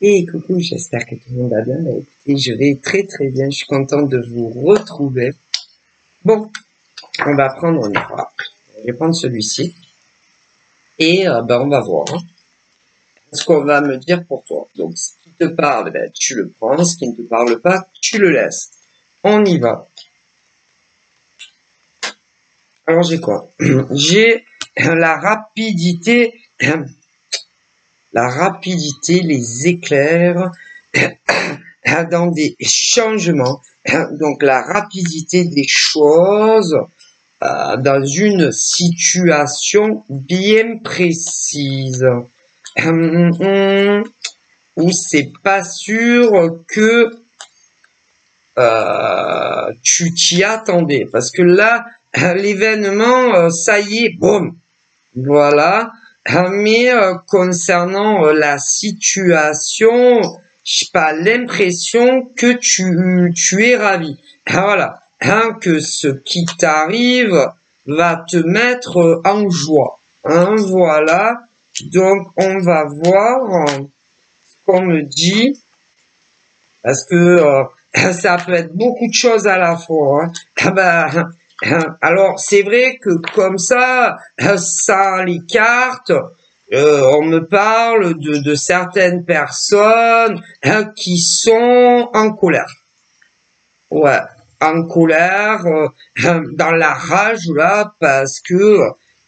Et coucou, j'espère que tout le monde va bien. Bah, écoutez, je vais très très bien. Je suis contente de vous retrouver. Bon, on va prendre une fois. Je vais prendre celui-ci. Et on va voir ce qu'on va me dire pour toi. Donc, ce qui te parle, tu le prends. Ce qui ne te parle pas, tu le laisses. On y va. Alors, j'ai quoi? J'ai la rapidité, les éclairs dans des changements. Donc, la rapidité des choses dans une situation bien précise. Où c'est pas sûr que tu t'y attendais. Parce que là, l'événement, ça y est, boum, voilà. Mais concernant la situation, j'ai pas l'impression que tu es ravi. Voilà. Que ce qui t'arrive va te mettre en joie. Voilà. Donc, on va voir ce qu'on me dit. Parce que ça peut être beaucoup de choses à la fois. Alors, c'est vrai que comme ça les cartes, on me parle de certaines personnes qui sont en colère. Ouais, en colère, dans la rage, là, parce que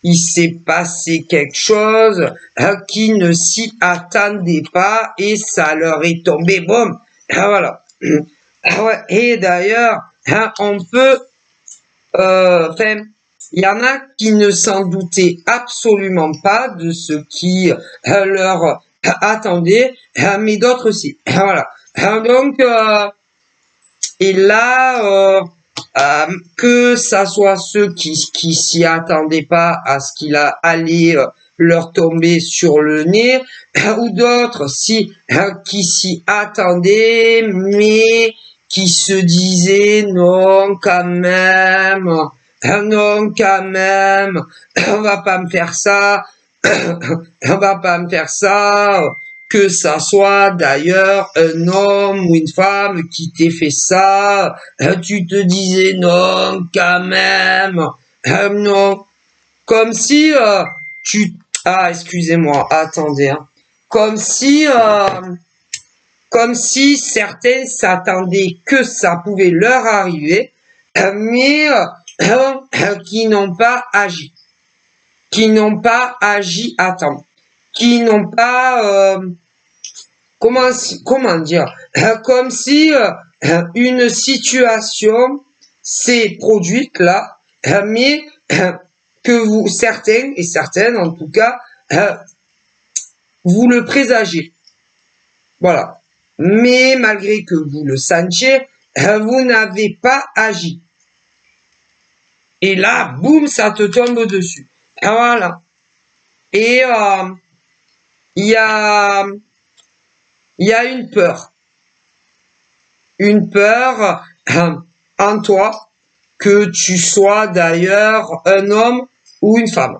il s'est passé quelque chose qui ne s'y attendait pas et ça leur est tombé, boum, voilà. Ouais, et d'ailleurs, on peut, il y en a qui ne s'en doutaient absolument pas de ce qui leur attendait, mais d'autres aussi. Voilà. Donc, et là, que ça soit ceux qui s'y attendaient pas à ce qu'il allait leur tomber sur le nez, ou d'autres qui s'y attendaient, mais qui se disaient non quand même, on va pas me faire ça, on va pas me faire ça. Que ça soit d'ailleurs un homme ou une femme qui t'ait fait ça, tu te disais non quand même, non, comme si excusez-moi, attendez, comme si certains s'attendaient que ça pouvait leur arriver, mais qui n'ont pas agi, à temps, qui n'ont pas comment dire, comme si une situation s'est produite là, mais que vous, certains et certaines en tout cas, vous le présagez. Voilà. Mais malgré que vous le sentiez, vous n'avez pas agi. Et là, boum, ça te tombe dessus. Voilà. Et il y a une peur. Une peur en toi, que tu sois d'ailleurs un homme ou une femme.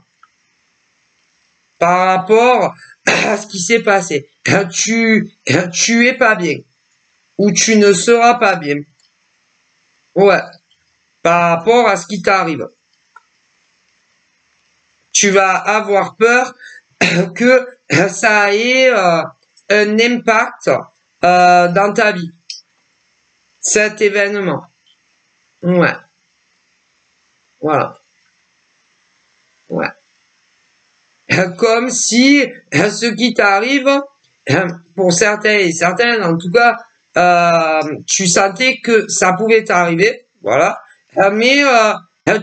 Par rapport à ce qui s'est passé. Tu es pas bien. Ou tu ne seras pas bien. Ouais. Par rapport à ce qui t'arrive. Tu vas avoir peur que ça ait un impact dans ta vie. Cet événement. Ouais. Voilà. Ouais. Comme si ce qui t'arrive, pour certains et certaines en tout cas, tu sentais que ça pouvait t'arriver, voilà, mais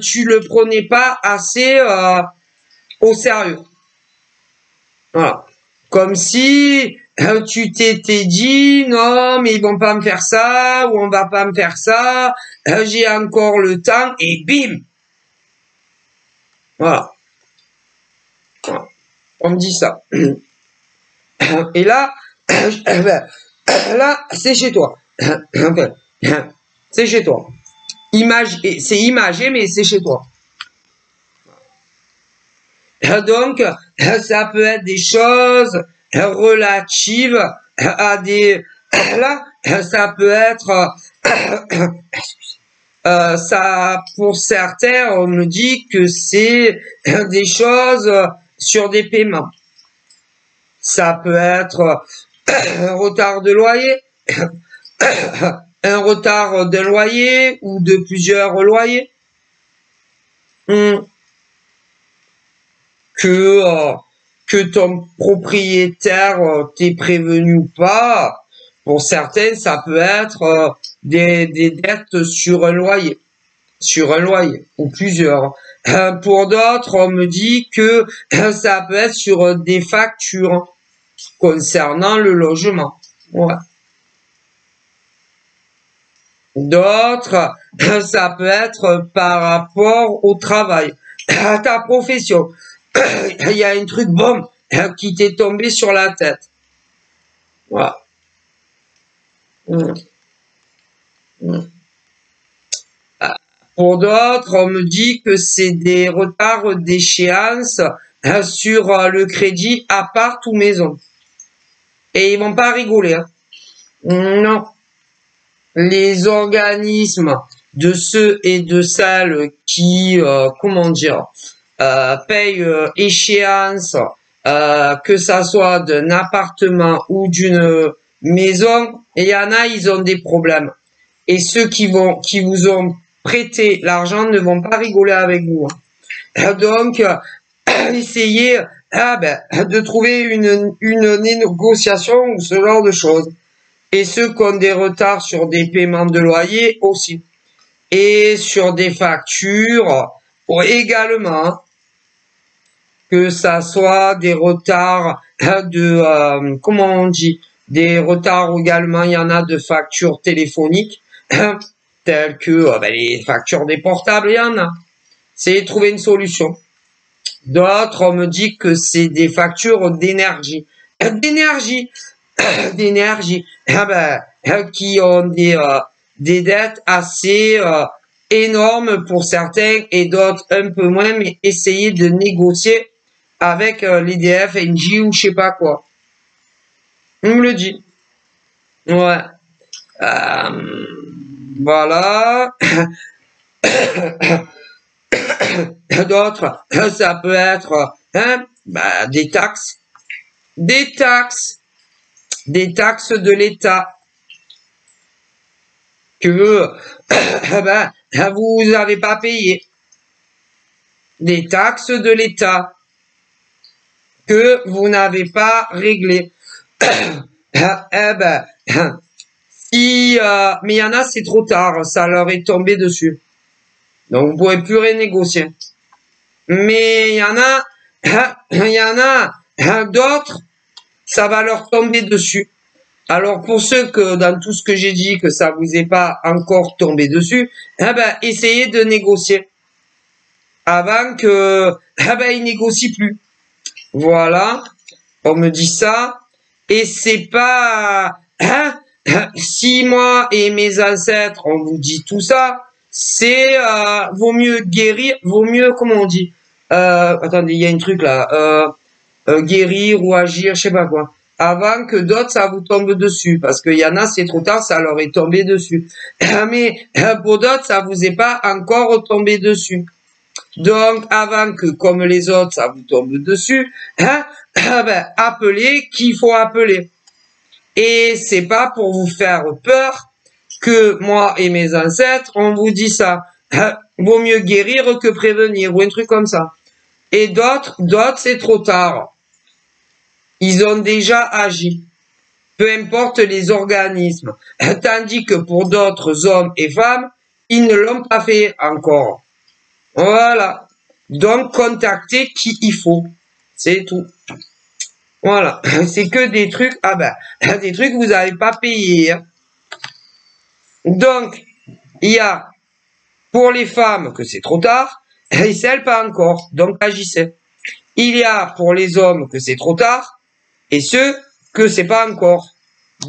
tu le prenais pas assez au sérieux. Voilà. Comme si tu t'étais dit non mais ils vont pas me faire ça ou on va pas me faire ça, j'ai encore le temps et bim. Voilà. On me dit ça. Et là, là, c'est chez toi. C'est chez toi. C'est imagé, mais c'est chez toi. Donc, ça peut être des choses relatives à des... Là, ça peut être... ça, pour certains, on me dit que c'est des choses sur des paiements. Ça peut être un retard de loyer, un retard d'un loyer ou de plusieurs loyers. Que ton propriétaire t'ait prévenu ou pas. Pour certains, ça peut être des dettes sur un loyer, ou plusieurs. Pour d'autres, on me dit que ça peut être sur des factures concernant le logement. Ouais. D'autres, ça peut être par rapport au travail, à ta profession. Il y a un truc, bon, qui t'est tombé sur la tête. Voilà. Pour d'autres, on me dit que c'est des retards d'échéance sur le crédit appart ou maison. Et ils vont pas rigoler. Hein. Non. Les organismes de ceux et de celles qui, comment dire, payent échéance, que ça soit d'un appartement ou d'une maison, et il y en a, ils ont des problèmes. Et ceux qui vous ont prêté l'argent ne vont pas rigoler avec vous. Donc, essayez de trouver une négociation ou ce genre de choses. Et ceux qui ont des retards sur des paiements de loyer aussi. Et sur des factures également. Que ça soit des retards de, comment on dit, des retards également, il y en a de factures téléphoniques, telles que les factures des portables, il y en a. C'est trouver une solution. D'autres, on me dit que c'est des factures d'énergie. D'énergie, qui ont des dettes assez énormes pour certains et d'autres un peu moins, mais essayer de négocier avec l'EDF, Engie ou je sais pas quoi. On me le dit. Ouais. Voilà. D'autres, ça peut être des taxes. Des taxes de l'État que vous n'avez pas payé. Des taxes de l'État que vous n'avez pas réglé. Si, mais il y en a, c'est trop tard, ça leur est tombé dessus. Donc vous pouvez plus renégocier. Mais il y en a d'autres, ça va leur tomber dessus. Alors pour ceux que dans tout ce que j'ai dit que ça vous est pas encore tombé dessus, essayez de négocier avant que ils négocient plus. Voilà, on me dit ça et c'est pas si moi et mes ancêtres on vous dit tout ça, c'est vaut mieux guérir, vaut mieux comment on dit. Attendez, il y a un truc là, guérir ou agir, je sais pas quoi. Avant que d'autres, ça vous tombe dessus. Parce qu'il y en a, c'est trop tard, ça leur est tombé dessus. Mais pour d'autres, ça vous est pas encore tombé dessus. Donc, avant que, comme les autres, ça vous tombe dessus, appelez qu'il faut appeler. Et c'est pas pour vous faire peur que moi et mes ancêtres, on vous dit ça. Vaut mieux guérir que prévenir, ou un truc comme ça. Et d'autres, c'est trop tard. Ils ont déjà agi, peu importe les organismes, tandis que pour d'autres hommes et femmes, ils ne l'ont pas fait encore. Voilà. Donc, contactez qui il faut. C'est tout. Voilà. C'est que des trucs, des trucs que vous n'avez pas payé. Hein. Donc, il y a pour les femmes que c'est trop tard, et celles pas encore. Donc, agissez. Il y a pour les hommes que c'est trop tard, et ceux que c'est pas encore.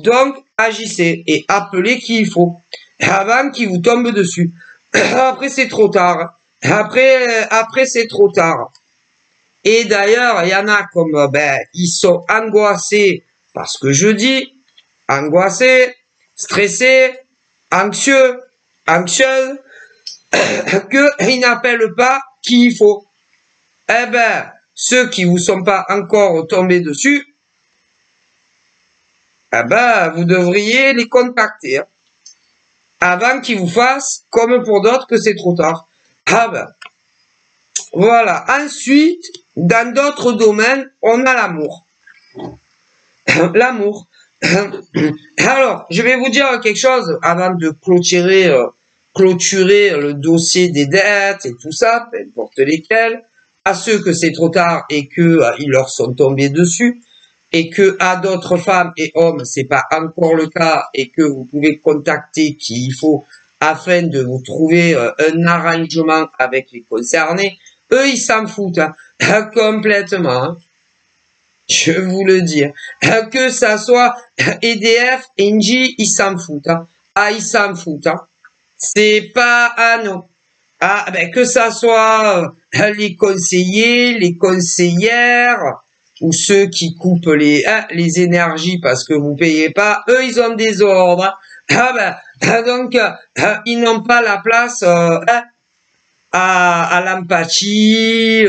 Donc, agissez et appelez qui il faut. Avant qu'il vous tombe dessus. Après, c'est trop tard. Après, c'est trop tard. Et d'ailleurs, il y en a comme, ils sont angoissés parce que je dis, angoissé, stressé, anxieux, anxieuse, qu'ils n'appellent pas qui il faut. Eh ben, ceux qui vous sont pas encore tombés dessus, eh ben, vous devriez les contacter, hein, avant qu'ils vous fassent, comme pour d'autres, que c'est trop tard. Ah ben, voilà. Ensuite, dans d'autres domaines, on a l'amour. L'amour. Alors, je vais vous dire quelque chose avant de clôturer le dossier des dettes et tout ça, peu importe lesquels, à ceux que c'est trop tard et que ils leur sont tombés dessus, et que à d'autres femmes et hommes c'est pas encore le cas et que vous pouvez contacter qui il faut afin de vous trouver un arrangement avec les concernés. Eux ils s'en foutent complètement. Hein. Je vous le dis, que ça soit EDF, Engie, ils s'en foutent. Hein. Ah, ils s'en foutent. Hein. C'est pas non. Ah, ben que ça soit les conseillers, les conseillères ou ceux qui coupent les énergies parce que vous payez pas, eux ils ont des ordres. Ah ben donc ils n'ont pas la place à l'empathie.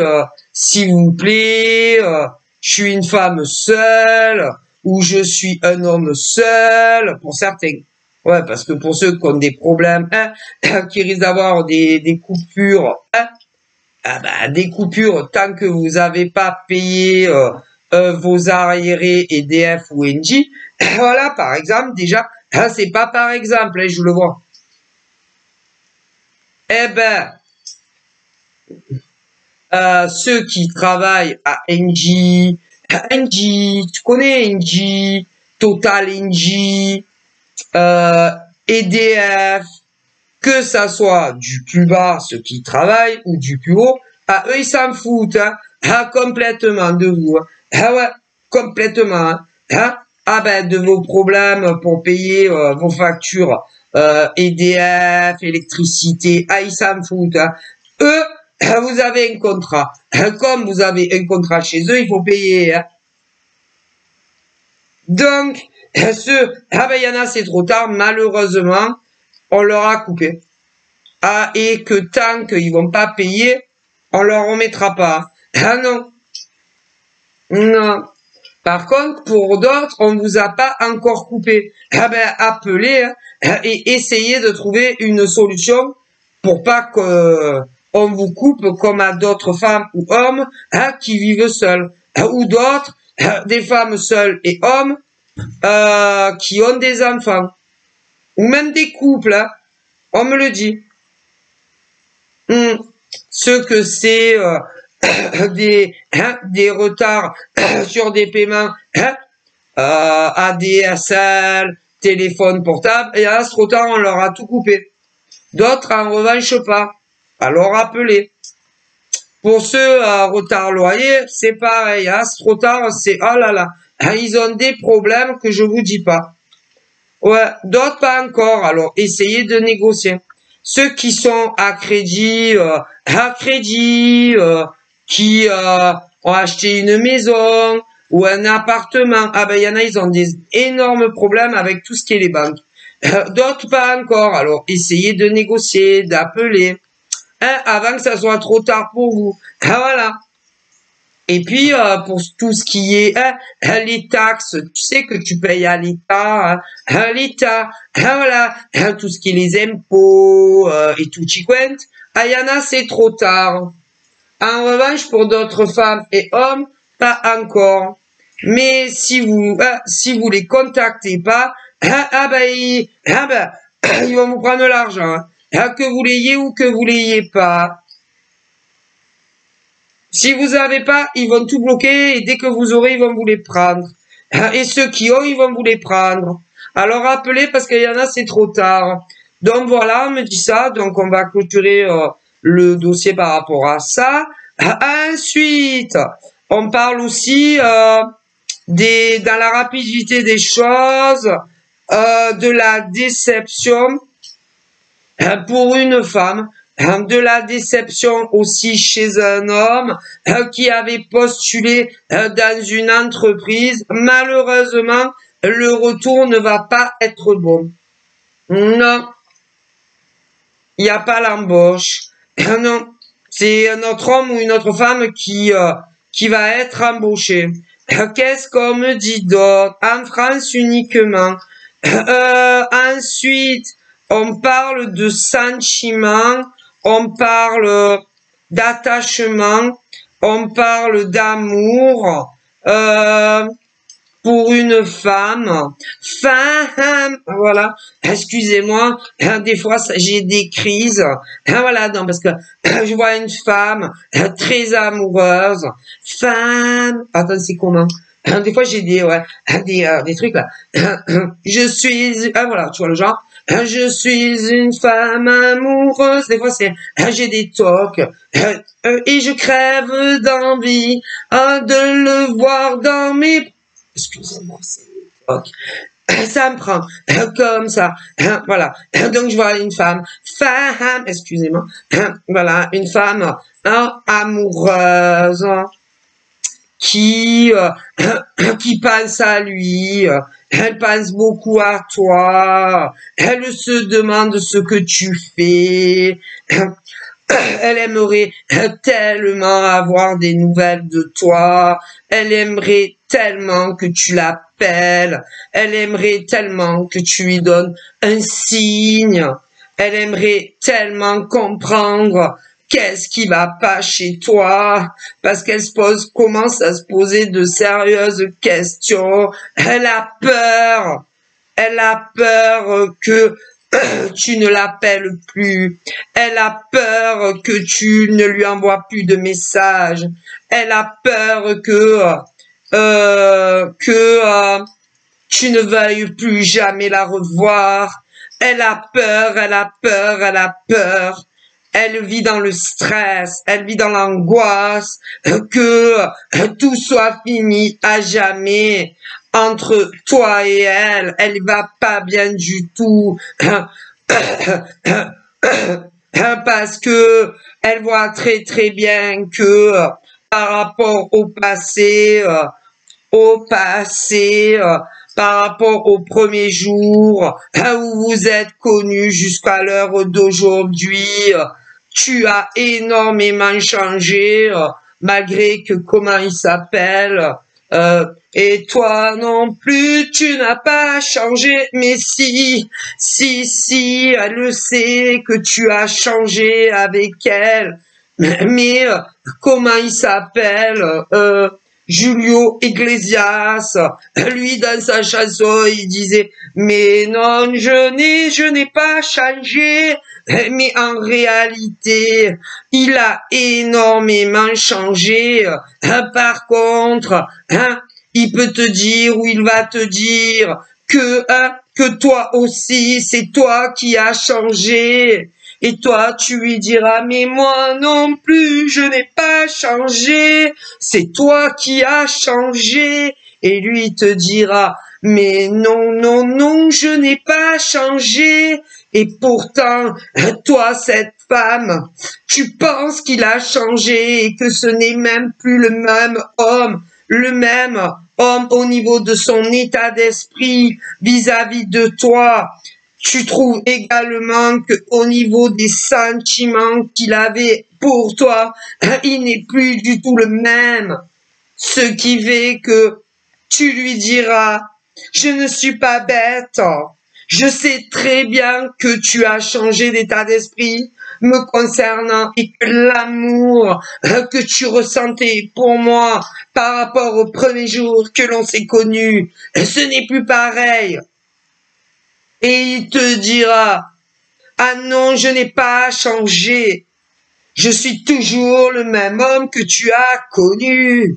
S'il vous plaît. Je suis une femme seule, ou je suis un homme seul, pour certains. Ouais, parce que pour ceux qui ont des problèmes, qui risquent d'avoir des coupures, des coupures, tant que vous n'avez pas payé vos arriérés EDF ou Engie, voilà, par exemple, déjà, c'est pas par exemple, je vous le vois. Eh ben, ceux qui travaillent à Engie, tu connais Engie, Total Engie, EDF, que ça soit du plus bas, ceux qui travaillent, ou du plus haut, eux ils s'en foutent, hein, complètement de vous, hein. Ah ouais, complètement, hein. Ah ben de vos problèmes pour payer vos factures, EDF, électricité, ils s'en foutent, hein. Eux, vous avez un contrat. Comme vous avez un contrat chez eux, il faut payer. Hein. Donc, il y en a, c'est trop tard. Malheureusement, on leur a coupé. Ah, et que tant qu'ils vont pas payer, on leur remettra pas. Ah non. Non. Par contre, pour d'autres, on vous a pas encore coupé. Ah ben, appelez et essayez de trouver une solution pour pas que on vous coupe comme à d'autres femmes ou hommes qui vivent seuls. Ou d'autres, des femmes seules et hommes qui ont des enfants. Ou même des couples, on me le dit. Ce que c'est des retards sur des paiements, ADSL, téléphone portable, et à ce retard, on leur a tout coupé. D'autres, en revanche, pas. Alors appelez. Pour ceux à retard loyer, c'est pareil. Hein, ce retard, c'est oh là là. Ils ont des problèmes que je vous dis pas. Ouais, d'autres pas encore. Alors essayez de négocier. Ceux qui sont à crédit, qui ont acheté une maison ou un appartement. Ah ben il y en a, ils ont des énormes problèmes avec tout ce qui est les banques. D'autres pas encore. Alors essayez de négocier, d'appeler. Avant que ça soit trop tard pour vous. Voilà. Et puis, pour tout ce qui est les taxes, tu sais que tu payes à l'État, l'État, voilà, tout ce qui est les impôts et tout chiquent, il y en a, c'est trop tard. En revanche, pour d'autres femmes et hommes, pas encore. Mais si vous les contactez pas, ils vont vous prendre l'argent. Que vous l'ayez ou que vous l'ayez pas. Si vous avez pas, ils vont tout bloquer et dès que vous aurez, ils vont vous les prendre. Et ceux qui ont, ils vont vous les prendre. Alors appelez parce qu'il y en a, c'est trop tard. Donc voilà, on me dit ça. Donc on va clôturer le dossier par rapport à ça. Ensuite, on parle aussi dans la rapidité des choses, de la déception pour une femme, de la déception aussi chez un homme qui avait postulé dans une entreprise. Malheureusement, le retour ne va pas être bon. Non, il n'y a pas l'embauche. Non, c'est un autre homme ou une autre femme qui va être embauché. Qu'est-ce qu'on me dit d'autre? En France uniquement. Ensuite, on parle de sentiment, on parle d'attachement, on parle d'amour pour une femme. Femme, voilà. Excusez-moi, des fois j'ai des crises. Voilà, non, parce que je vois une femme très amoureuse. Femme, attends, c'est comment? Des fois j'ai des trucs là. Je suis, voilà, tu vois le genre. Je suis une femme amoureuse. Des fois c'est, j'ai des tocs. Et je crève d'envie de le voir dans mes... Excusez-moi, c'est les tocs. Ça me prend comme ça. Voilà. Donc je vois une femme, excusez-moi. Voilà, une femme amoureuse qui pense à lui, elle pense beaucoup à toi, elle se demande ce que tu fais, elle aimerait tellement avoir des nouvelles de toi, elle aimerait tellement que tu l'appelles, elle aimerait tellement que tu lui donnes un signe, elle aimerait tellement comprendre qu'est-ce qui va pas chez toi, parce qu'elle commence à se poser de sérieuses questions, elle a peur que tu ne l'appelles plus, elle a peur que tu ne lui envoies plus de messages, elle a peur que tu ne veuilles plus jamais la revoir, elle a peur, elle a peur, elle a peur. Elle vit dans le stress, elle vit dans l'angoisse, que tout soit fini à jamais entre toi et elle. Elle va pas bien du tout. Parce que elle voit très très bien que par rapport au passé, par rapport au premier jour où vous êtes connus jusqu'à l'heure d'aujourd'hui, tu as énormément changé, malgré que comment il s'appelle, et toi non plus, tu n'as pas changé, mais si, elle le sait que tu as changé avec elle, mais comment il s'appelle, Julio Iglesias, lui dans sa chanson, il disait mais non, je n'ai pas changé, mais en réalité, il a énormément changé. Par contre, il peut te dire ou il va te dire que toi aussi, c'est toi qui as changé. Et toi, tu lui diras, mais moi non plus, je n'ai pas changé, c'est toi qui as changé. Et lui te dira, mais non, non, non, je n'ai pas changé. Et pourtant, toi, cette femme, tu penses qu'il a changé et que ce n'est même plus le même homme au niveau de son état d'esprit vis-à-vis de toi. Tu trouves également que au niveau des sentiments qu'il avait pour toi, il n'est plus du tout le même. Ce qui fait que tu lui diras, je ne suis pas bête. Je sais très bien que tu as changé d'état d'esprit me concernant et que l'amour que tu ressentais pour moi par rapport au premier jour que l'on s'est connu, ce n'est plus pareil. Et il te dira, ah non, je n'ai pas changé. Je suis toujours le même homme que tu as connu.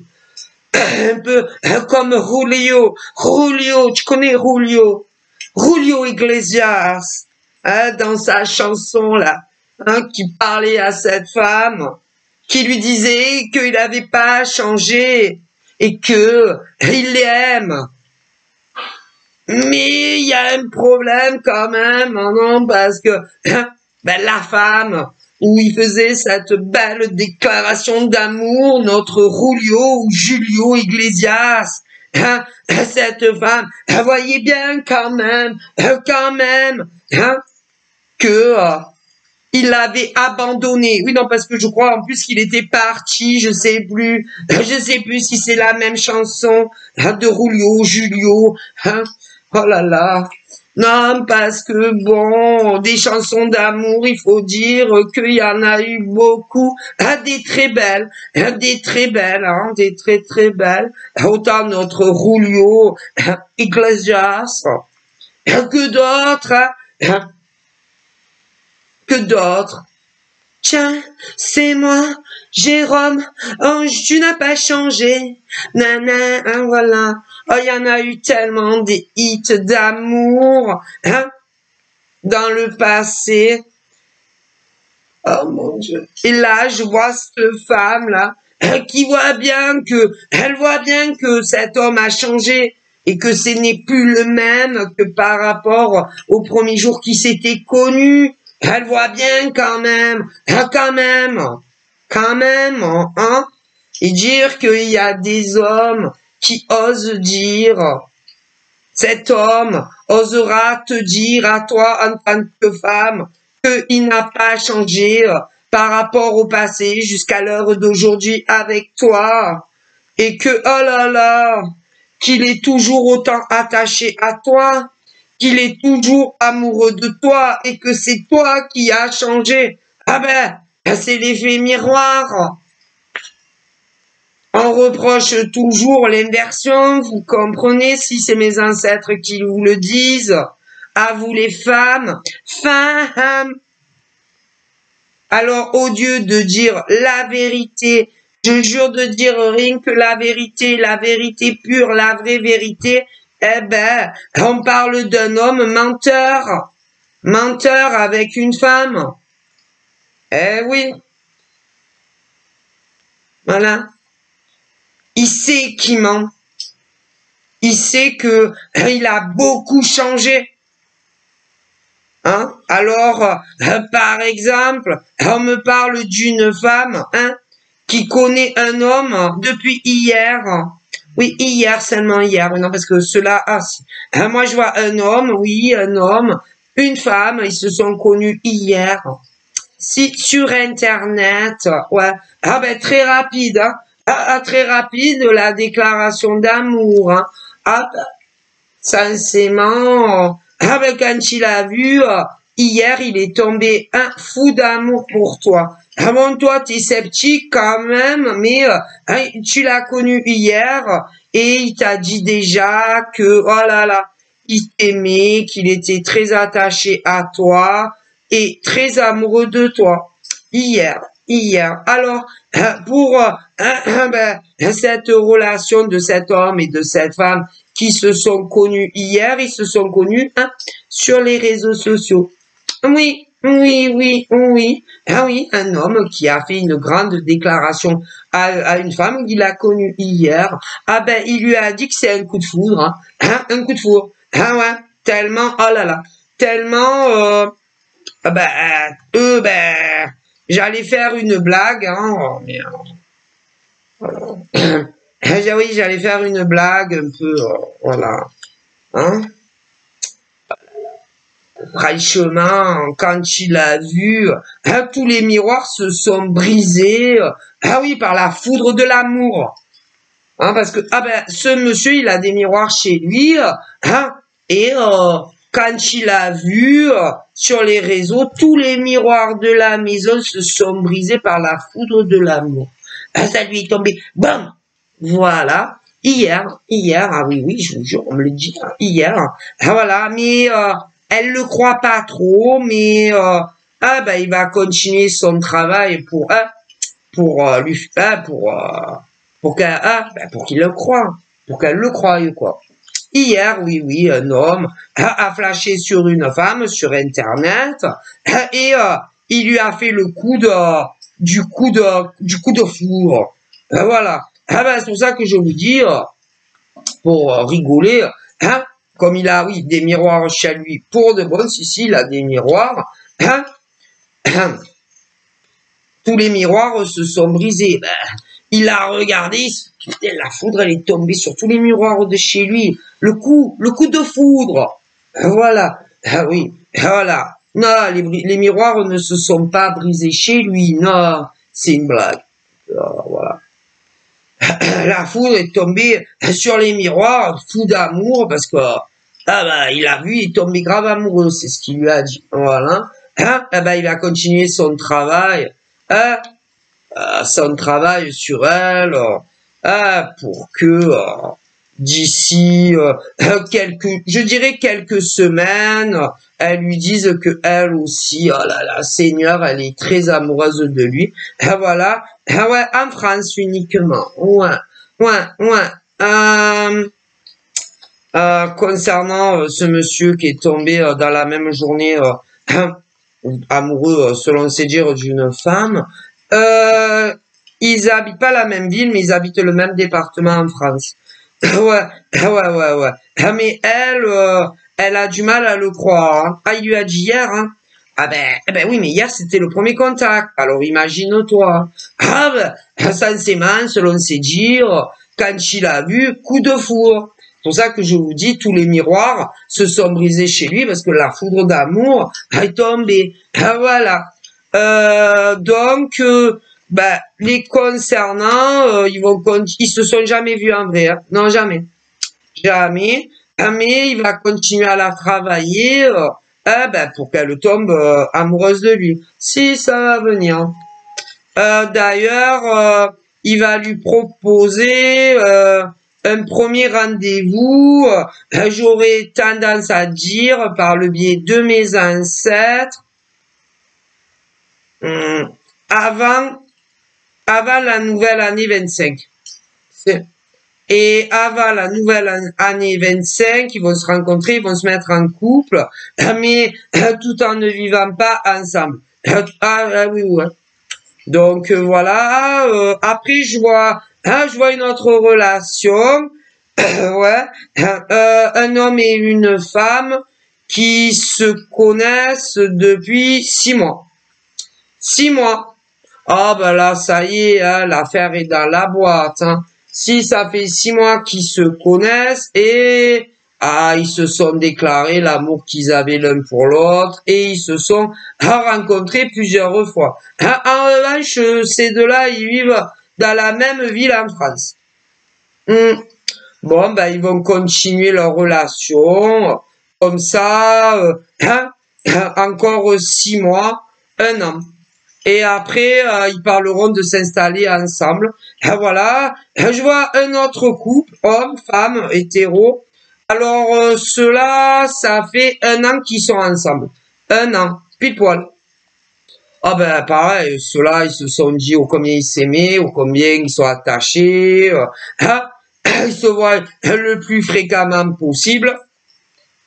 Un peu comme Julio. Julio, tu connais Julio? Julio Iglesias, dans sa chanson là, qui parlait à cette femme, qui lui disait qu'il n'avait pas changé et que il l'aime. Mais il y a un problème quand même, non, parce que la femme où il faisait cette belle déclaration d'amour, notre Julio ou Julio Iglesias, cette femme, voyez bien quand même, que il l'avait abandonné. Oui, non, parce que je crois en plus qu'il était parti, je sais plus si c'est la même chanson de Rulio, Julio. Oh là là. Non, parce que bon, des chansons d'amour, il faut dire qu'il y en a eu beaucoup, des très belles, des très très belles. Autant notre Rulio Iglesias que d'autres, Tiens, c'est moi, Jérôme, oh, tu n'as pas changé, nana, voilà. Oh, il y en a eu tellement des hits d'amour, dans le passé. Oh mon Dieu. Et là, je vois cette femme-là, qui elle voit bien que cet homme a changé et que ce n'est plus le même que par rapport au premier jour qui s'était connu. Elle voit bien quand même, hein, et dire qu'il y a des hommes qui osent dire, cet homme osera te dire à toi en tant que femme qu'il n'a pas changé par rapport au passé jusqu'à l'heure d'aujourd'hui avec toi et que, oh là là, qu'il est toujours autant attaché à toi, qu'il est toujours amoureux de toi et que c'est toi qui as changé. Ah ben, c'est l'effet miroir. On reproche toujours l'inversion, vous comprenez, si c'est mes ancêtres qui vous le disent. À vous les femmes. Alors, au lieu de dire la vérité, je jure de dire rien que la vérité pure, la vraie vérité, eh ben, on parle d'un homme menteur. Menteur avec une femme. Eh oui. Voilà. Il sait qu'il ment. Il sait que il a beaucoup changé. Hein? Alors, par exemple, on me parle d'une femme, qui connaît un homme depuis hier. Oui, hier, seulement hier. Non, parce que cela, moi je vois un homme, une femme, ils se sont connus hier. Si, sur Internet, ouais. Ah ben, très rapide, hein. Très rapide, la déclaration d'amour, hein. Ah ben, sincèrement, ben, quand il a vu, hier, il est tombé un fou d'amour pour toi. Ah bon, toi, t'es sceptique quand même, mais tu l'as connu hier et il t'a dit déjà que, oh là là, il t'aimait, qu'il était très attaché à toi et très amoureux de toi. Hier. Alors, pour ben, cette relation de cet homme et de cette femme qui se sont connus hier, ils se sont connus sur les réseaux sociaux. Oui. Ah oui, un homme qui a fait une grande déclaration à une femme qu'il a connue hier. Ah ben, il lui a dit que c'est un coup de foudre, un coup de foudre. Ah ouais, tellement, oh là là, tellement, j'allais faire une blague, hein, mais, voilà. Oui, j'allais faire une blague un peu, voilà, hein. Franchement, quand il a vu, tous les miroirs se sont brisés, ah oui, par la foudre de l'amour. Hein, parce que, ce monsieur, il a des miroirs chez lui, et quand il a vu sur les réseaux, tous les miroirs de la maison se sont brisés par la foudre de l'amour. Ça lui est tombé, bam, voilà. Hier, ah oui, je vous jure, on me le dit, hier, voilà, mais elle le croit pas trop, mais il va continuer son travail pour qu'il le croie, pour qu'elle le croie, quoi. Hier, oui, un homme a flashé sur une femme sur Internet et il lui a fait le coup du coup de foudre. Voilà. C'est pour ça que je vous dis, pour rigoler, comme il a, oui, des miroirs chez lui pour de bon, si, il a des miroirs, tous les miroirs se sont brisés. il a regardé, putain, la foudre, elle est tombée sur tous les miroirs de chez lui. Le coup de foudre. Voilà. Ah oui, voilà. Non, les miroirs ne se sont pas brisés chez lui. Non, c'est une blague. Voilà. La foudre est tombée sur les miroirs, fou d'amour, parce que il a vu, il est tombé grave amoureux, c'est ce qu'il lui a dit. Voilà. Il a continué son travail. Son travail sur elle, pour que d'ici quelques semaines, elle lui dise que elle aussi, oh là là, Seigneur, elle est très amoureuse de lui. Voilà, ouais, en France uniquement. Ouais. Concernant ce monsieur qui est tombé dans la même journée amoureux, selon ses dires, d'une femme, ils habitent pas la même ville, mais ils habitent le même département en France. Ouais. Mais elle a du mal à le croire. Hein. Il lui a dit hier, hein. Oui, mais hier c'était le premier contact. Alors imagine-toi. Censément, selon ses dires, quand il a vu, coup de foudre. C'est pour ça que je vous dis, tous les miroirs se sont brisés chez lui parce que la foudre d'amour est tombée. Voilà. Donc, les concernant, ils se sont jamais vus en vrai. Hein. Non, jamais. Mais il va continuer à la travailler pour qu'elle tombe amoureuse de lui. Si, ça va venir. D'ailleurs, il va lui proposer un premier rendez-vous. J'aurais tendance à dire, par le biais de mes ancêtres, avant la nouvelle année 25. Et avant la nouvelle année 25, ils vont se rencontrer, ils vont se mettre en couple, mais tout en ne vivant pas ensemble. Oui. Donc voilà. Après, je vois une autre relation. Un homme et une femme qui se connaissent depuis 6 mois. 6 mois. Là, ça y est, hein, l'affaire est dans la boîte. Hein. Si ça fait 6 mois qu'ils se connaissent et ils se sont déclarés l'amour qu'ils avaient l'un pour l'autre et ils se sont rencontrés plusieurs fois. En revanche, ces deux-là, ils vivent dans la même ville en France. Bon, ils vont continuer leur relation comme ça, encore 6 mois, 1 an. Et après, ils parleront de s'installer ensemble. Voilà. Je vois un autre couple, homme, femme, hétéro. Alors, ceux-là, ça fait 1 an qu'ils sont ensemble. 1 an, pile poil. Pareil, ceux-là, ils se sont dit au combien ils s'aimaient, au combien ils sont attachés. Ils se voient le plus fréquemment possible.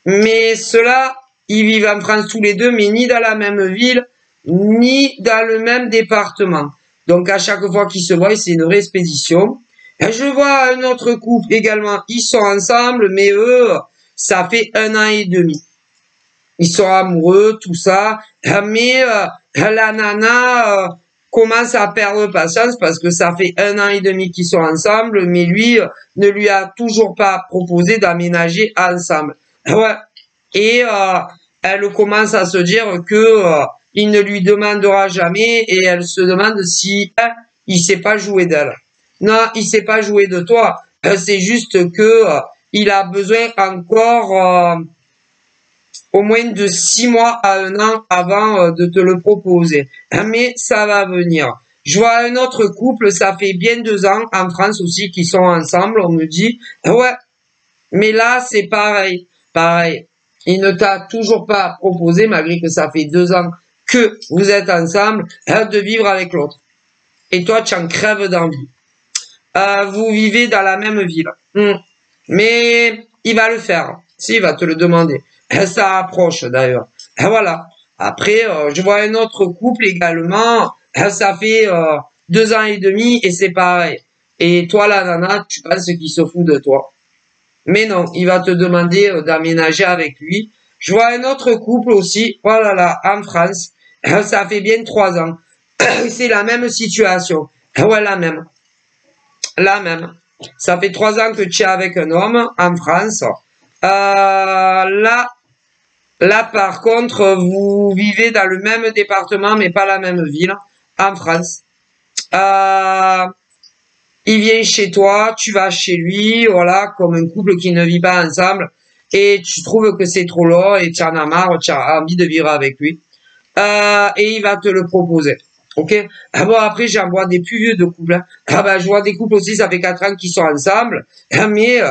Mais ceux-là, ils vivent en France tous les deux, mais ni dans la même ville, ni dans le même département. Donc, à chaque fois qu'ils se voient, c'est une vraie expédition. Je vois un autre couple également. Ils sont ensemble, mais eux, ça fait 1 an et demi. Ils sont amoureux, tout ça. Mais la nana commence à perdre patience parce que ça fait 1 an et demi qu'ils sont ensemble, mais lui ne lui a toujours pas proposé d'aménager ensemble. Ouais. Et elle commence à se dire que il ne lui demandera jamais et elle se demande si il sait pas jouer d'elle. Non, il sait pas jouer de toi. C'est juste que il a besoin encore au moins de 6 mois à 1 an avant de te le proposer. Mais ça va venir. Je vois un autre couple, ça fait bien 2 ans en France aussi qui sont ensemble. On me dit ouais, mais là c'est pareil. Il ne t'a toujours pas proposé, malgré que ça fait 2 ans que vous êtes ensemble, de vivre avec l'autre. Et toi, tu en crèves d'envie. Vous vivez dans la même ville. Mais il va le faire. Si, il va te le demander. Ça approche d'ailleurs. Voilà. Après, je vois un autre couple également. Ça fait 2 ans et demi et c'est pareil. Et toi, la nana, tu penses qu'il se fout de toi. Mais non, il va te demander d'aménager avec lui. Je vois un autre couple aussi, voilà là, en France. Ça fait bien 3 ans. C'est la même situation. Ouais, la même. la même. Ça fait 3 ans que tu es avec un homme en France. Là, par contre, vous vivez dans le même département, mais pas la même ville, en France. Il vient chez toi, tu vas chez lui, voilà, comme un couple qui ne vit pas ensemble, et tu trouves que c'est trop long et tu en as marre, tu as envie de vivre avec lui. Et il va te le proposer. Ok. Bon, après, j'en vois des plus vieux de couples. Hein. Je vois des couples aussi, ça fait 4 ans qu'ils sont ensemble, mais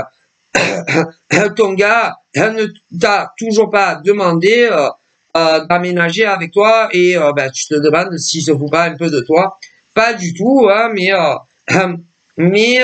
ton gars ne t'a toujours pas demandé d'aménager avec toi et tu te demandes s'il se fout pas un peu de toi. Pas du tout, hein, mais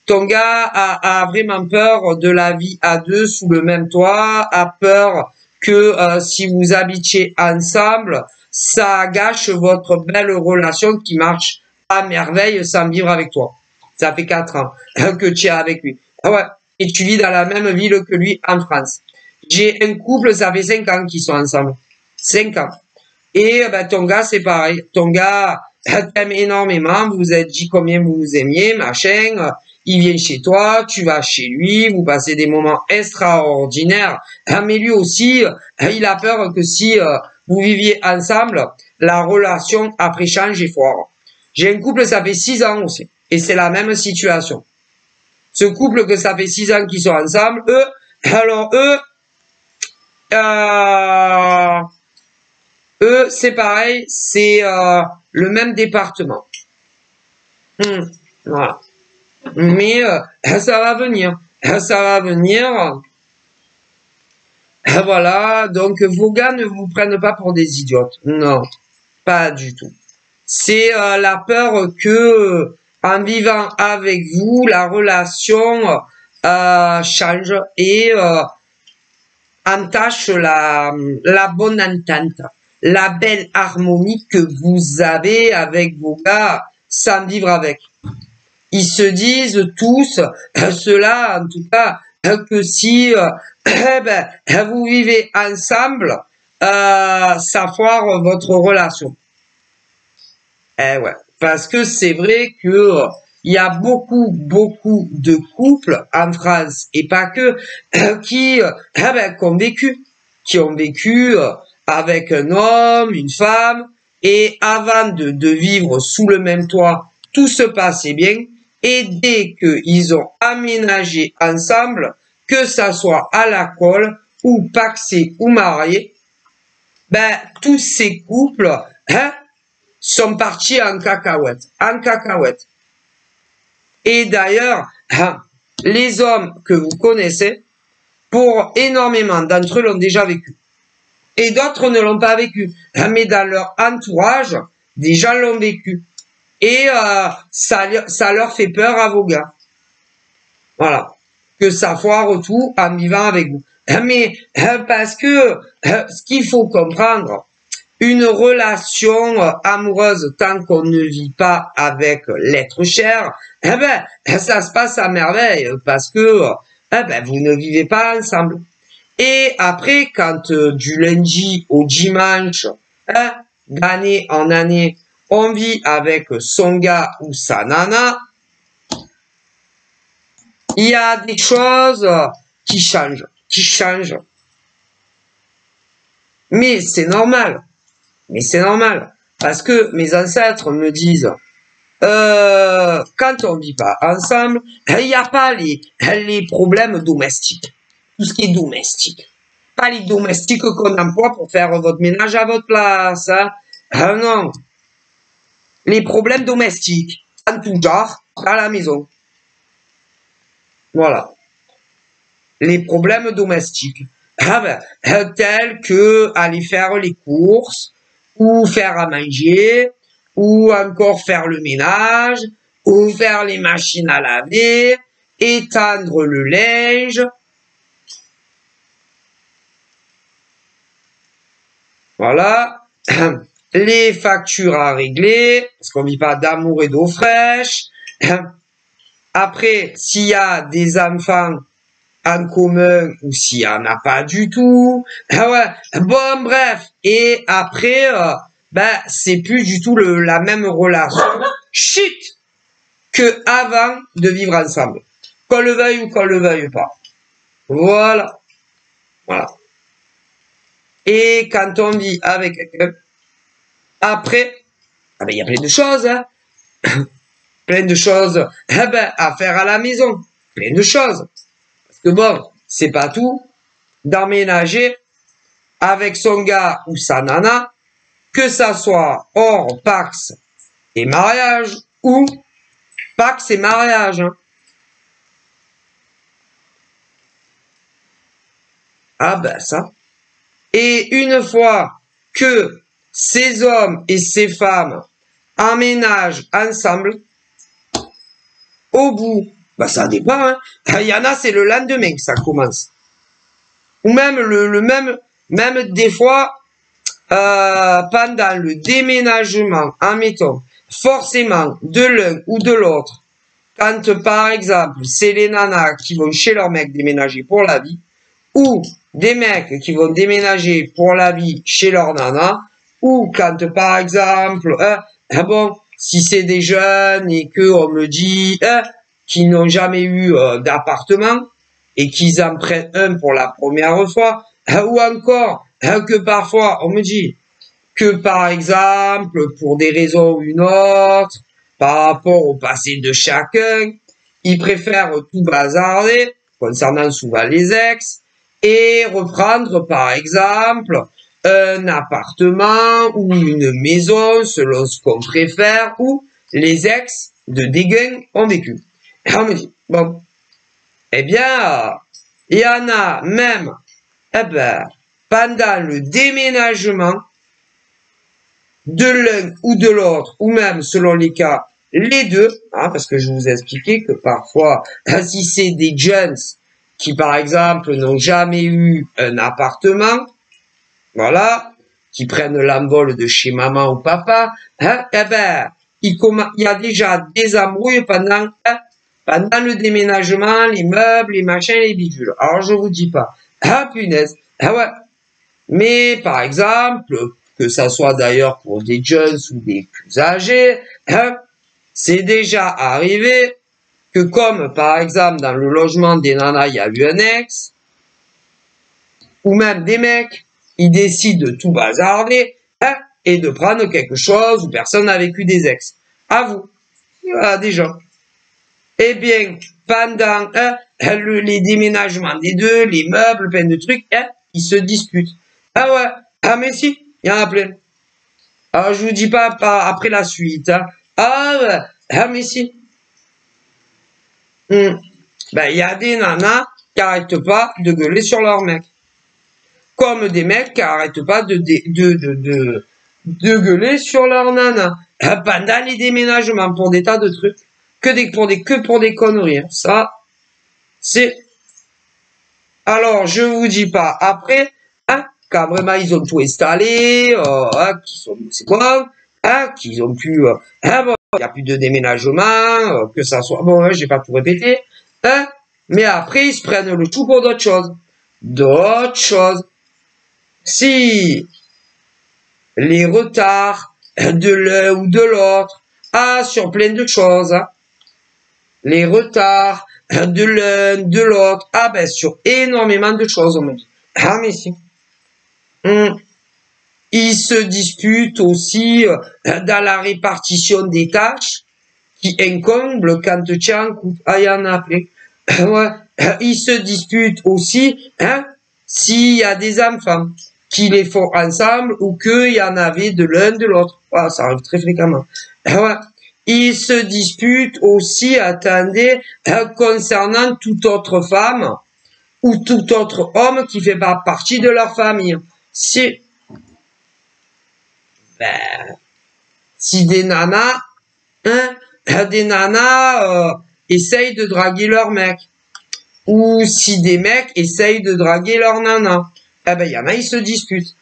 ton gars a vraiment peur de la vie à deux sous le même toit, a peur que si vous habitiez ensemble, ça gâche votre belle relation qui marche à merveille sans vivre avec toi. Ça fait 4 ans que tu es avec lui. Ouais. Et tu vis dans la même ville que lui en France. J'ai un couple, ça fait 5 ans qu'ils sont ensemble. 5 ans. Et ton gars, c'est pareil. Ton gars t'aime énormément. Vous vous êtes dit combien vous vous aimiez, machin. Il vient chez toi, tu vas chez lui, vous passez des moments extraordinaires. Mais lui aussi, il a peur que si vous viviez ensemble, la relation après change et foire. J'ai un couple, ça fait 6 ans aussi. Et c'est la même situation. Ce couple que ça fait 6 ans qu'ils sont ensemble, eux, c'est pareil, c'est le même département. Voilà. Mais ça va venir. Ça va venir. Voilà. Donc, vos gars ne vous prennent pas pour des idiotes. Non, pas du tout. C'est la peur que en vivant avec vous, la relation change et entache la bonne entente, la belle harmonie que vous avez avec vos gars sans vivre avec. Ils se disent tous, cela en tout cas, que si vous vivez ensemble, ça foire votre relation. Eh ouais, parce que c'est vrai que il y a beaucoup de couples en France et pas que qui ont vécu avec un homme, une femme et avant de vivre sous le même toit, tout se passait bien et dès qu'ils ont aménagé ensemble, que ça soit à la colle ou pacsé ou marié, tous ces couples sont partis en cacahuète. Et d'ailleurs, les hommes que vous connaissez, pour énormément d'entre eux l'ont déjà vécu. Et d'autres ne l'ont pas vécu. Mais dans leur entourage, des gens l'ont vécu. Et ça leur fait peur à vos gars. Voilà. Que ça foire tout en vivant avec vous. Mais parce que ce qu'il faut comprendre, une relation amoureuse tant qu'on ne vit pas avec l'être cher, ça se passe à merveille parce que vous ne vivez pas ensemble. Et après, quand du lundi au dimanche, d'année en année, on vit avec son gars ou sa nana, il y a des choses qui changent. Mais c'est normal. Parce que mes ancêtres me disent, quand on vit pas ensemble, il n'y a pas les problèmes domestiques. Tout ce qui est domestique. Pas les domestiques qu'on emploie pour faire votre ménage à votre place. Hein. Non. Les problèmes domestiques, en tout genre, à la maison. Voilà. Les problèmes domestiques. Tels que aller faire les courses, ou faire à manger, ou encore faire le ménage, ou faire les machines à laver, étendre le linge. Voilà. Les factures à régler, parce qu'on vit pas d'amour et d'eau fraîche. Après, s'il y a des enfants en commun ou s'il y en a pas du tout. Bon, bref. Et après, c'est plus du tout la même relation. Chut! que avant de vivre ensemble. Qu'on le veuille ou qu'on le veuille pas. Voilà. Voilà. Et quand on vit avec quelqu'un, après, ah ben, il y a plein de choses, hein. Plein de choses à faire à la maison. Plein de choses. Parce que bon, c'est pas tout d'emménager avec son gars ou sa nana, que ça soit hors Pax et mariage ou Pax et mariage. Hein. Ah ben ça. Et une fois que ces hommes et ces femmes emménagent ensemble, au bout, bah ça dépend, hein. Il y en a, c'est le lendemain que ça commence. Ou même même des fois, pendant le déménagement, admettons, forcément de l'un ou de l'autre, quand par exemple, c'est les nanas qui vont chez leur mec déménager pour la vie, ou des mecs qui vont déménager pour la vie chez leur nana, ou quand par exemple, bon, si c'est des jeunes et que on me dit qu'ils n'ont jamais eu d'appartement et qu'ils en prennent un pour la première fois, ou encore que parfois on me dit que par exemple, pour des raisons ou une autre, par rapport au passé de chacun, ils préfèrent tout bazarder, concernant souvent les ex, et reprendre par exemple un appartement ou une maison selon ce qu'on préfère ou les ex de dégain ont vécu. Et on me dit, bon, eh bien, il y en a même, pendant le déménagement de l'un ou de l'autre, ou même selon les cas, les deux, hein, parce que je vous ai expliqué que parfois, si c'est des jeunes qui, par exemple, n'ont jamais eu un appartement, voilà, qui prennent l'envol de chez maman ou papa, hein, il y a déjà des embrouilles pendant le déménagement, les meubles, les machins, les bidules. Alors, je vous dis pas, ah, punaise, ah ouais. Mais, par exemple, que ça soit d'ailleurs pour des jeunes ou des plus âgés, hein, c'est déjà arrivé que comme, par exemple, dans le logement des nanas, il y a eu un ex, ou même des mecs, ils décident de tout bazarder, hein, et de prendre quelque chose où personne n'a vécu des ex. À vous. Voilà, déjà. Eh bien, pendant les déménagements des deux, les meubles, plein de trucs, hein, ils se disputent. Ah ouais, ah mais si, il y en a plein. Alors, je vous dis pas après la suite. Hein. Ah ouais, ah mais si. Ben, il y a des nanas qui arrêtent pas de gueuler sur leur mec. Comme des mecs qui arrêtent pas de gueuler sur leur nana. Pendant les déménagements pour des tas de trucs. Que pour des conneries. Hein. Ça, c'est... Alors, je vous dis pas après, hein, quand vraiment ils ont tout installé, c'est bon, hein, qu'ils ont pu, bon, il n'y a plus de déménagement, que ça soit, bon, j'ai pas tout répété, hein, mais après ils se prennent le tout pour d'autres choses. D'autres choses. Si les retards de l'un ou de l'autre, sur plein de choses, hein, les retards de l'un, de l'autre, ben sur énormément de choses, on me dit. Ah mais si. Ils se disputent aussi dans la répartition des tâches qui incombent quand tu as un couple. Ah, il y en a plein. Ouais. Ils se disputent aussi hein, s'il y a des enfants qui les font ensemble ou qu'il y en avait de l'un de l'autre. Ah, ça arrive très fréquemment. Ouais. Ils se disputent aussi, attendez, concernant toute autre femme ou tout autre homme qui fait pas partie de leur famille. Si des nanas, essayent de draguer leur mec, ou si des mecs essayent de draguer leur nana, il y en a, ils se disputent,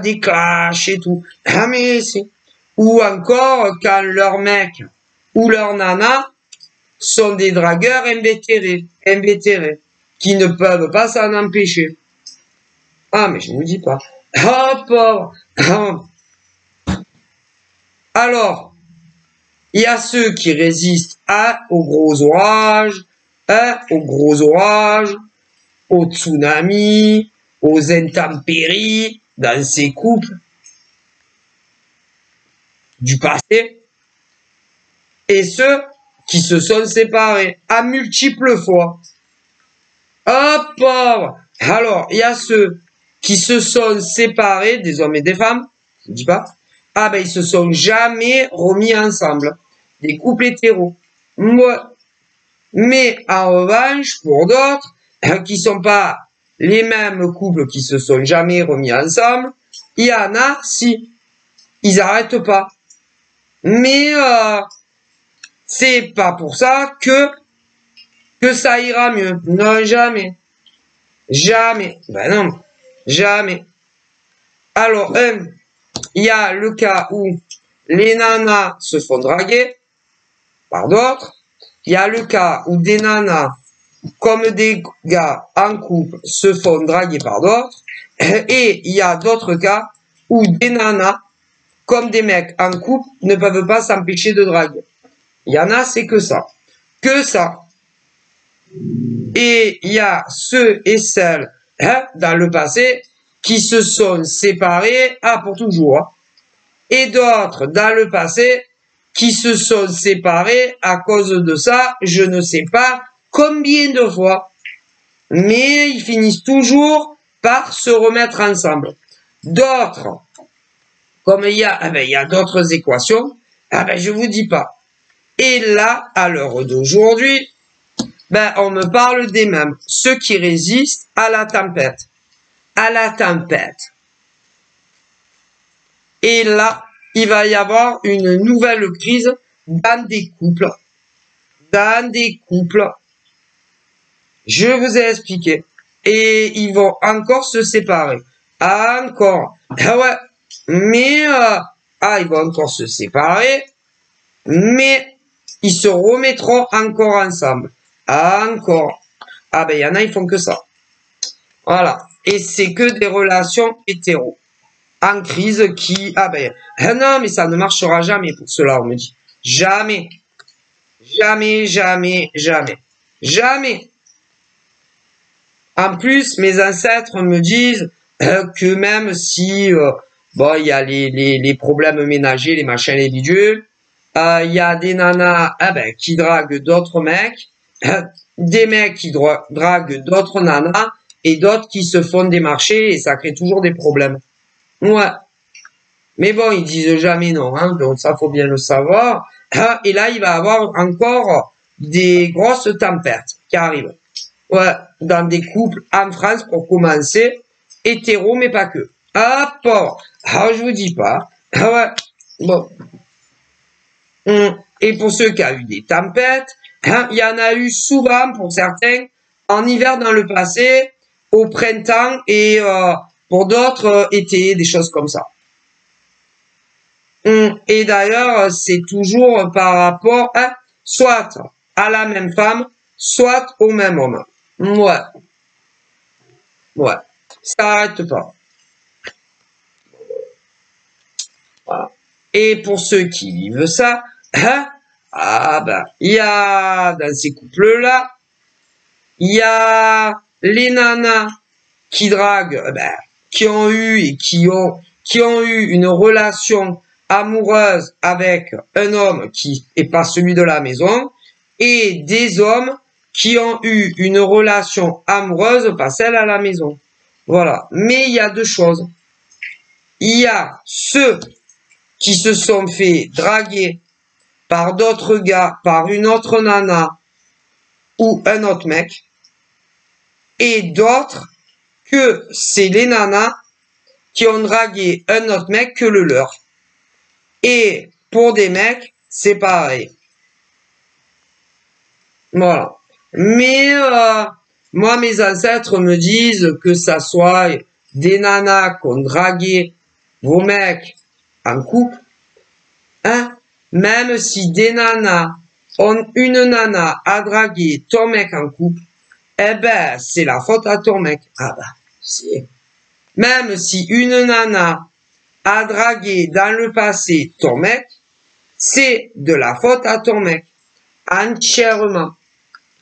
des clashs et tout. Mais si. Ou encore quand leur mec ou leur nana sont des dragueurs invétérés, qui ne peuvent pas s'en empêcher. Ah, mais je ne vous dis pas. Oh, pauvre. Alors, il y a ceux qui résistent aux gros orages, aux tsunamis, aux intempéries dans ces couples du passé, et ceux qui se sont séparés à multiples fois. Oh pauvre! Alors, il y a ceux qui se sont séparés, des hommes et des femmes, je ne dis pas, ah ben ils se sont jamais remis ensemble, des couples hétéros. Moi, mais en revanche, pour d'autres, qui sont pas les mêmes couples qui se sont jamais remis ensemble, il y en a, si, ils arrêtent pas. Mais c'est pas pour ça que ça ira mieux. Non, jamais. Jamais. Ben non, jamais. Alors, il y a le cas où les nanas se font draguer par d'autres. Il y a le cas où des nanas, comme des gars en couple, se font draguer par d'autres. Et il y a d'autres cas où des nanas, comme des mecs en couple, ne peuvent pas s'empêcher de draguer. Il y en a, c'est que ça. Que ça. Et il y a ceux et celles, dans le passé, qui se sont séparés, pour toujours. Et d'autres, dans le passé, qui se sont séparés à cause de ça, je ne sais pas combien de fois. Mais ils finissent toujours par se remettre ensemble. D'autres, comme il y a d'autres équations, je vous dis pas. Et là, à l'heure d'aujourd'hui, on me parle des mêmes, ceux qui résistent à la tempête. À la tempête. Et là, il va y avoir une nouvelle crise dans des couples. Dans des couples. Je vous ai expliqué. Et ils vont encore se séparer. Encore. Ouais. Mais, ils vont encore se séparer. Mais, ils se remettront encore ensemble. Encore. Il y en a, ils font que ça. Voilà. Et c'est que des relations hétéros. En crise qui, non, mais ça ne marchera jamais pour cela, on me dit. Jamais. Jamais, jamais, jamais. Jamais. En plus, mes ancêtres me disent que même si, il y a les problèmes ménagers, les machins, les bidules, il y a des nanas, qui draguent d'autres mecs, des mecs qui draguent d'autres nanas, et d'autres qui se font démarcher, et ça crée toujours des problèmes. Ouais. Mais bon, ils disent jamais non, hein, donc ça faut bien le savoir. Et là, il va y avoir encore des grosses tempêtes qui arrivent. Ouais, dans des couples en France pour commencer, hétéros, mais pas que. Pauvre. Je vous dis pas. Ouais. Bon. Et pour ceux qui ont eu des tempêtes, il y en a eu souvent pour certains en hiver dans le passé, au printemps et pour d'autres été, des choses comme ça. Et d'ailleurs, c'est toujours par rapport soit à la même femme, soit au même homme. Ouais. Ouais. Ça n'arrête pas. Voilà. Et pour ceux qui vivent ça, il y a dans ces couples-là, il y a les nanas qui draguent, qui ont eu une relation amoureuse avec un homme qui est pas celui de la maison, et des hommes qui ont eu une relation amoureuse, pas celle à la maison. Voilà. Mais il y a deux choses. Il y a ceux qui se sont fait draguer par d'autres gars, par une autre nana ou un autre mec, et d'autres que c'est les nanas qui ont dragué un autre mec que le leur. Et pour des mecs, c'est pareil. Voilà. Mais moi, mes ancêtres me disent que ça soit des nanas qui ont dragué vos mecs en couple, même si des nanas ont une nana à draguer ton mec en couple, c'est la faute à ton mec. C'est... Même si une nana a dragué dans le passé ton mec, c'est de la faute à ton mec. Entièrement.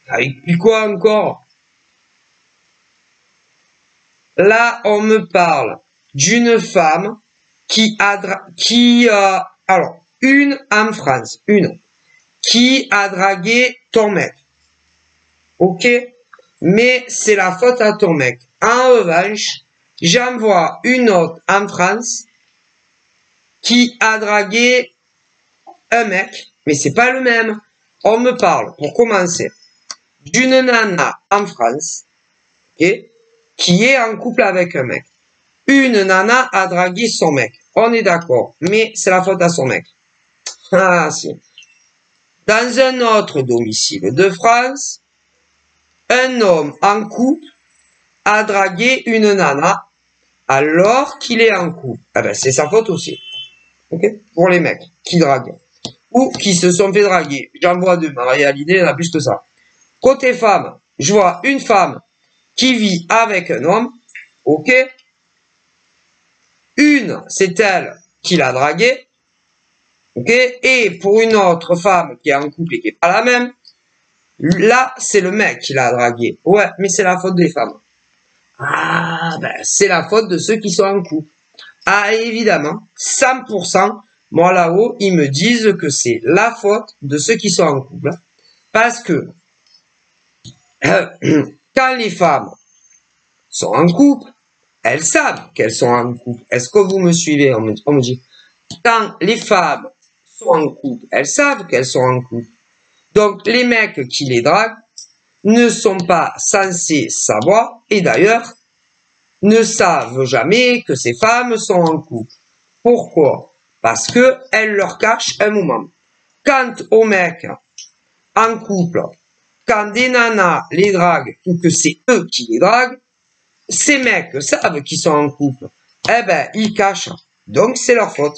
Avec puis quoi encore? Là, on me parle d'une femme alors, une en France, une, qui a dragué ton mec. Ok? Mais c'est la faute à ton mec. En revanche, j'en vois une autre en France qui a dragué un mec, mais c'est pas le même. On me parle, pour commencer, d'une nana en France, okay, qui est en couple avec un mec. Une nana a dragué son mec. On est d'accord, mais c'est la faute à son mec. Ah, si. Dans un autre domicile de France, un homme en couple a dragué une nana alors qu'il est en couple. Ah ben, c'est sa faute aussi. Ok? Pour les mecs qui draguent. Ou qui se sont fait draguer. J'en vois deux, mais en réalité, il y en a plus que ça. Côté femme, je vois une femme qui vit avec un homme. Ok? Une, c'est elle qui l'a dragué. Ok? Et pour une autre femme qui est en couple et qui n'est pas la même, là, c'est le mec qui l'a dragué. Ouais, mais c'est la faute des femmes. Ah, ben, c'est la faute de ceux qui sont en couple. Ah, évidemment, 100%, moi là-haut, ils me disent que c'est la faute de ceux qui sont en couple. Parce que, quand les femmes sont en couple, elles savent qu'elles sont en couple. Est-ce que vous me suivez? On me dit, quand les femmes sont en couple, elles savent qu'elles sont en couple. Donc, les mecs qui les draguent ne sont pas censés savoir, et d'ailleurs, ne savent jamais que ces femmes sont en couple. Pourquoi? Parce que elles leur cachent un moment. Quant aux mecs en couple, quand des nanas les draguent, ou que c'est eux qui les draguent, ces mecs savent qu'ils sont en couple. Eh ben, ils cachent. Donc, c'est leur faute.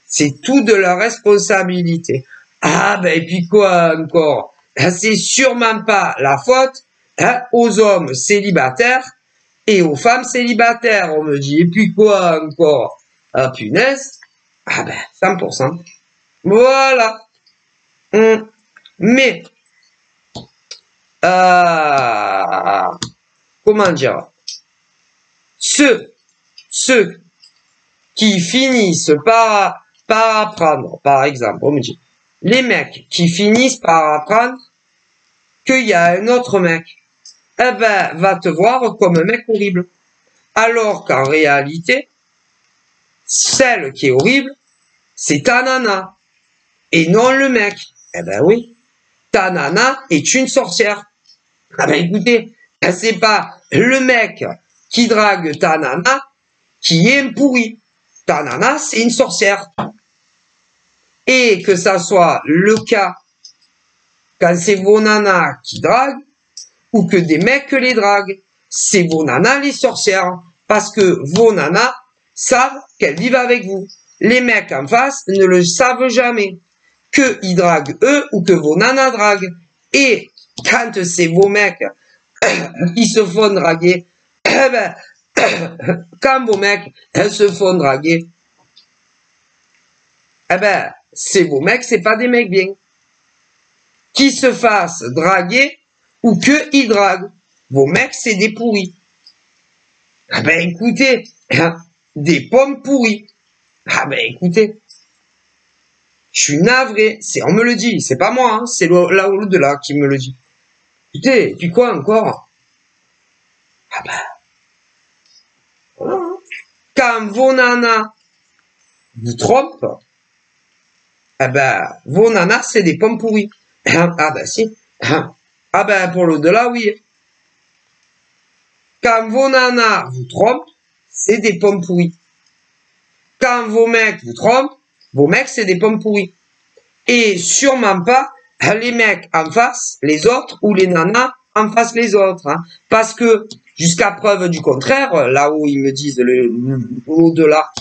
C'est tout de leur responsabilité. Ah ben, et puis quoi encore? C'est sûrement pas la faute aux hommes célibataires et aux femmes célibataires, on me dit. Et puis quoi encore? Ah punaise. Ah ben, 100%. Voilà. Mais, comment dire? Ceux qui finissent par apprendre, par exemple, on me dit, les mecs qui finissent par apprendre qu'il y a un autre mec, eh ben, va te voir comme un mec horrible. Alors qu'en réalité, celle qui est horrible, c'est ta nana, et non le mec. Eh ben oui, ta nana est une sorcière. Ah ben écoutez, c'est pas le mec qui drague ta nana qui est un pourri. Ta nana, c'est une sorcière. Et que ça soit le cas quand c'est vos nanas qui draguent, ou que des mecs les draguent, c'est vos nanas les sorcières. Parce que vos nanas savent qu'elles vivent avec vous. Les mecs en face ne le savent jamais. Qu'ils draguent eux ou que vos nanas draguent. Et quand c'est vos mecs qui se font draguer, eh ben, quand vos mecs se font draguer, eh ben, c'est vos mecs, c'est pas des mecs bien. Qui se fassent draguer ou qu'ils draguent. Vos mecs, c'est des pourris. Ah ben écoutez, des pommes pourries. Ah ben écoutez, je suis navré, on me le dit, c'est pas moi, hein, c'est là ou de là qui me le dit. Écoutez, et puis quoi encore? Ah ben, voilà. Quand vos nanas vous trompent, eh ben, vos nanas, c'est des pommes pourries. Ah ben si. Ah ben pour l'au-delà, oui. Quand vos nanas vous trompent, c'est des pommes pourries. Quand vos mecs vous trompent, vos mecs, c'est des pommes pourries. Et sûrement pas les mecs en face, les autres, ou les nanas en face les autres. Hein. Parce que, jusqu'à preuve du contraire, là où ils me disent au-delà,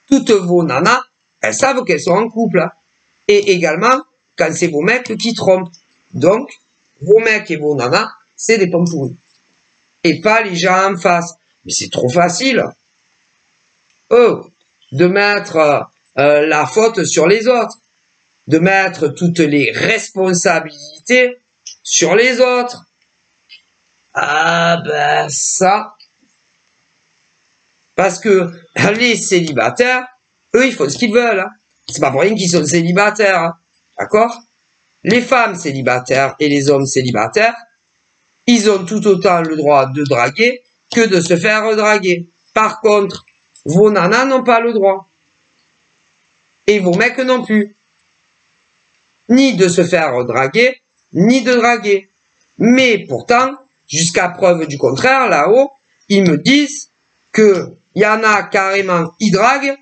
toutes vos nanas, elles savent qu'elles sont en couple. Hein. Et également, quand c'est vos mecs qui trompent. Donc, vos mecs et vos nanas, c'est des pommes pourries. Et pas les gens en face. Mais c'est trop facile. Oh, de mettre la faute sur les autres. de mettre toutes les responsabilités sur les autres. Ah ben ça, parce que les célibataires, eux, ils font ce qu'ils veulent. Hein. C'est pas pour rien qu'ils sont célibataires, hein. D'accord? Les femmes célibataires et les hommes célibataires, ils ont tout autant le droit de draguer que de se faire draguer. Par contre, vos nanas n'ont pas le droit. Et vos mecs non plus. Ni de se faire draguer, ni de draguer. Mais pourtant, jusqu'à preuve du contraire, là-haut, ils me disent que il y en a carrément, ils draguent,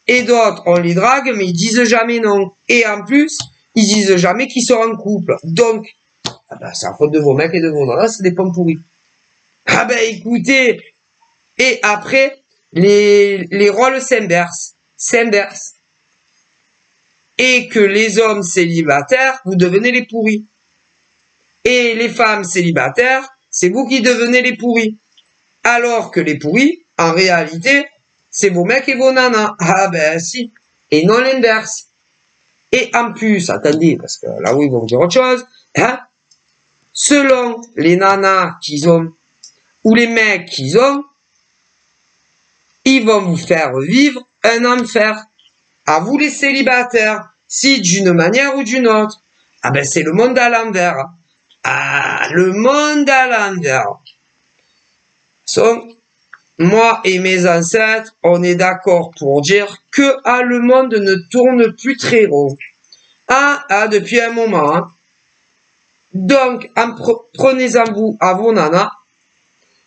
et d'autres, on les drague, mais ils disent jamais non. Et en plus, ils disent jamais qu'ils sont en couple. Donc, ah ben, c'est à faute de vos mecs et de vos nanas, c'est des pommes pourries. Ah ben, écoutez, et après, les rôles s'inversent. Et que les hommes célibataires, vous devenez les pourris. Et les femmes célibataires, c'est vous qui devenez les pourris. Alors que les pourris, en réalité, c'est vos mecs et vos nanas. Ah ben si. Et non l'inverse. Et en plus, attendez, parce que là oui, ils vont vous dire autre chose, hein, selon les nanas qu'ils ont, ou les mecs qu'ils ont, ils vont vous faire vivre un enfer. À vous les célibataires, si d'une manière ou d'une autre. Ah ben c'est le monde à l'envers. Ah, le monde à l'envers. Donc, moi et mes ancêtres, on est d'accord pour dire que le monde ne tourne plus très rond. Depuis un moment. Hein. Donc, prenez-en vous à vos nanas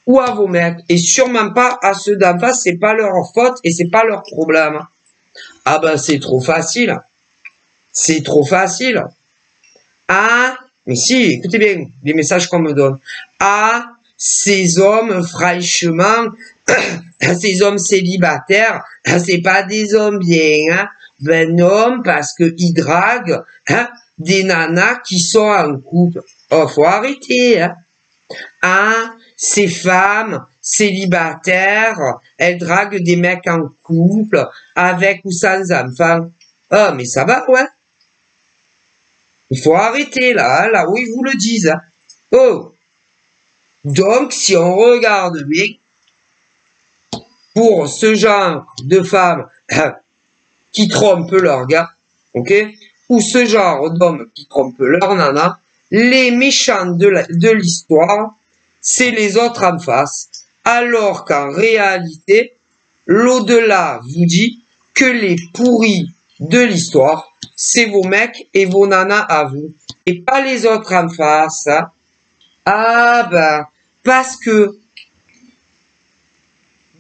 ou à vos mecs. Et sûrement pas à ceux d'en face, c'est pas leur faute et c'est pas leur problème. Ah ben c'est trop facile. C'est trop facile. Ah, mais si, écoutez bien les messages qu'on me donne. Ah, ces hommes, franchement, ces hommes célibataires, c'est pas des hommes bien, hein. Ben non, parce que ils draguent, hein, des nanas qui sont en couple. Oh, faut arrêter, hein. Ah, ces femmes célibataires, elles draguent des mecs en couple, avec ou sans enfants. Oh, mais ça va, ouais. Il faut arrêter, là, hein, là où ils vous le disent, hein. Oh. Donc, si on regarde bien, pour ce genre de femmes qui trompent leur gars, ok, ou ce genre d'hommes qui trompent leur nana, les méchants de l'histoire, c'est les autres en face. Alors qu'en réalité, l'au-delà vous dit que les pourris de l'histoire, c'est vos mecs et vos nanas à vous, et pas les autres en face. Hein. Ah ben, parce que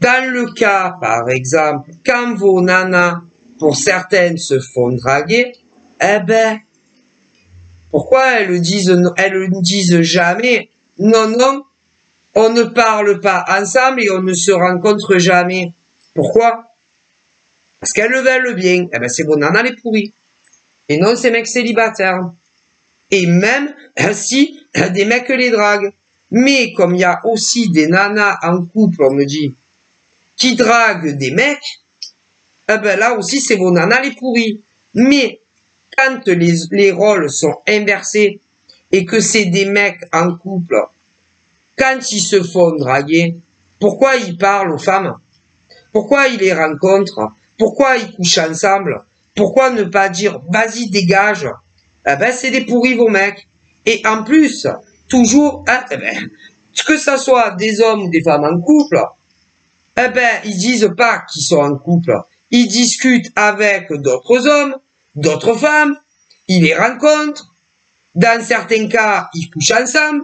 dans le cas, par exemple, quand vos nanas, pour certaines, se font draguer, eh ben, pourquoi elles ne disent jamais, non, non, on ne parle pas ensemble et on ne se rencontre jamais. Pourquoi? Parce qu'elles le veulent bien. Eh ben, c'est vos nanas les pourris. Et non, ces mecs célibataires. Et même si des mecs les draguent. Mais comme il y a aussi des nanas en couple, on me dit, qui draguent des mecs, eh ben là aussi c'est vos nanas les pourris. Mais quand les rôles sont inversés et que c'est des mecs en couple, quand ils se font draguer, pourquoi ils parlent aux femmes? Pourquoi ils les rencontrent? Pourquoi ils couchent ensemble? Pourquoi ne pas dire vas-y dégage? Eh ben c'est des pourris vos mecs. Et en plus, toujours, hein, eh ben, que ça soit des hommes ou des femmes en couple, eh ben ils disent pas qu'ils sont en couple. Ils discutent avec d'autres hommes, d'autres femmes, ils les rencontrent. Dans certains cas, ils couchent ensemble.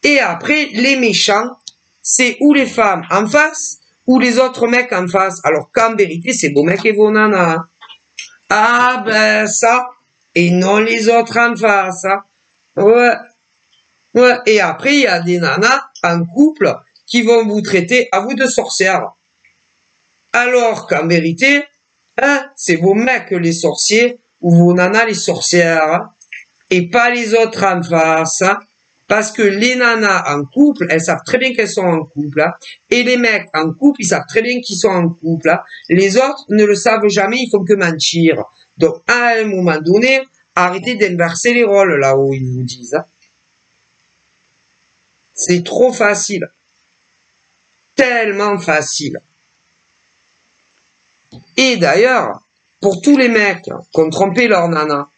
Et après, les méchants, c'est ou les femmes en face, ou les autres mecs en face. Alors qu'en vérité, c'est vos mecs et vos nanas. Ah ben ça, et non les autres en face. Hein. Ouais. Ouais. Et après, il y a des nanas en couple qui vont vous traiter à vous de sorcières. Alors qu'en vérité, hein, c'est vos mecs les sorciers ou vos nanas les sorcières. Hein, et pas les autres en face. Hein. Parce que les nanas en couple, elles savent très bien qu'elles sont en couple. Hein, et les mecs en couple, ils savent très bien qu'ils sont en couple. Hein. Les autres ne le savent jamais, ils font que mentir. Donc, à un moment donné, arrêtez d'inverser les rôles là où ils vous disent. Hein. C'est trop facile. Tellement facile. Et d'ailleurs, pour tous les mecs qui ont trompé leur nana,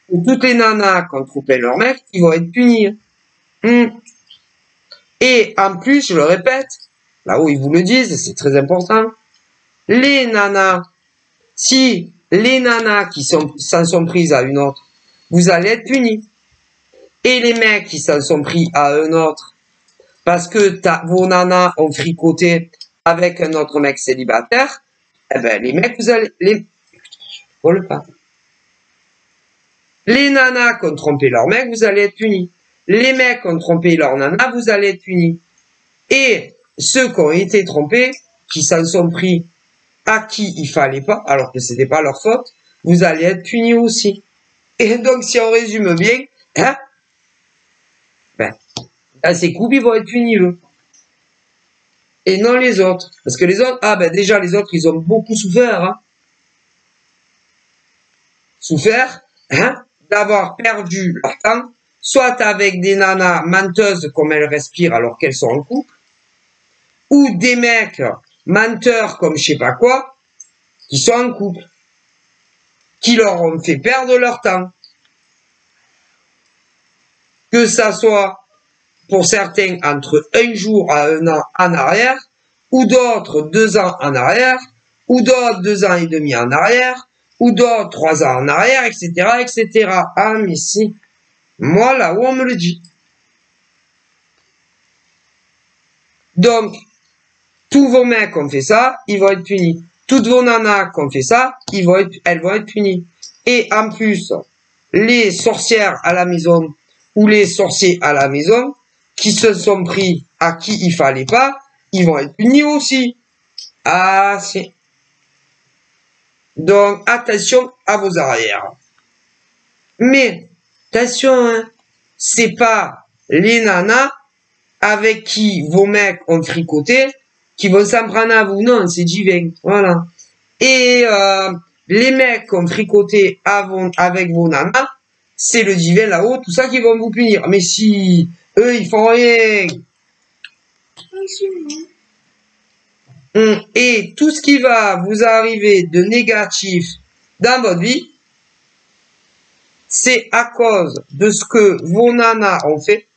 ou toutes les nanas qui ont trompé leur mec, ils vont être punis. Et en plus, je le répète, là où ils vous le disent, c'est très important, les nanas, si les nanas qui s'en sont prises à une autre, vous allez être punis. Et les mecs qui s'en sont pris à un autre, parce que vos nanas ont fricoté avec un autre mec célibataire, eh ben, les mecs, vous allez, les nanas qui ont trompé leur mec, vous allez être punis. Les mecs qui ont trompé leur nana, vous allez être punis. Et ceux qui ont été trompés, qui s'en sont pris à qui il fallait pas, alors que c'était pas leur faute, vous allez être punis aussi. Et donc, si on résume bien, hein, ben, ces couples, ils vont être punis, eux. Et non les autres. Parce que les autres, déjà, les autres, ils ont beaucoup souffert, hein. Souffert, hein, d'avoir perdu leur temps, soit avec des nanas menteuses comme elles respirent alors qu'elles sont en couple, ou des mecs menteurs comme je sais pas quoi, qui sont en couple, qui leur ont fait perdre leur temps. Que ça soit pour certains entre un jour à un an en arrière, ou d'autres 2 ans en arrière, ou d'autres 2 ans et demi en arrière, ou d'autres 3 ans en arrière, etc., etc. Ah, mais si. Moi, là où on me le dit. Donc, tous vos mecs qui ont fait ça, ils vont être punis. Toutes vos nanas qui ont fait ça, elles vont être punies. Et en plus, les sorcières à la maison, ou les sorciers à la maison, qui se sont pris à qui il fallait pas, ils vont être punis aussi. Ah, si. Donc, attention à vos arrières. Mais, attention, hein, c'est pas les nanas avec qui vos mecs ont fricoté qui vont s'en prendre à vous. Non, c'est divin. Voilà. Et les mecs qui ont fricoté avec vos nanas, c'est le divin là-haut, tout ça qui vont vous punir. Mais si eux, ils font rien. Et tout ce qui va vous arriver de négatif dans votre vie, c'est à cause de ce que vos nanas ont fait,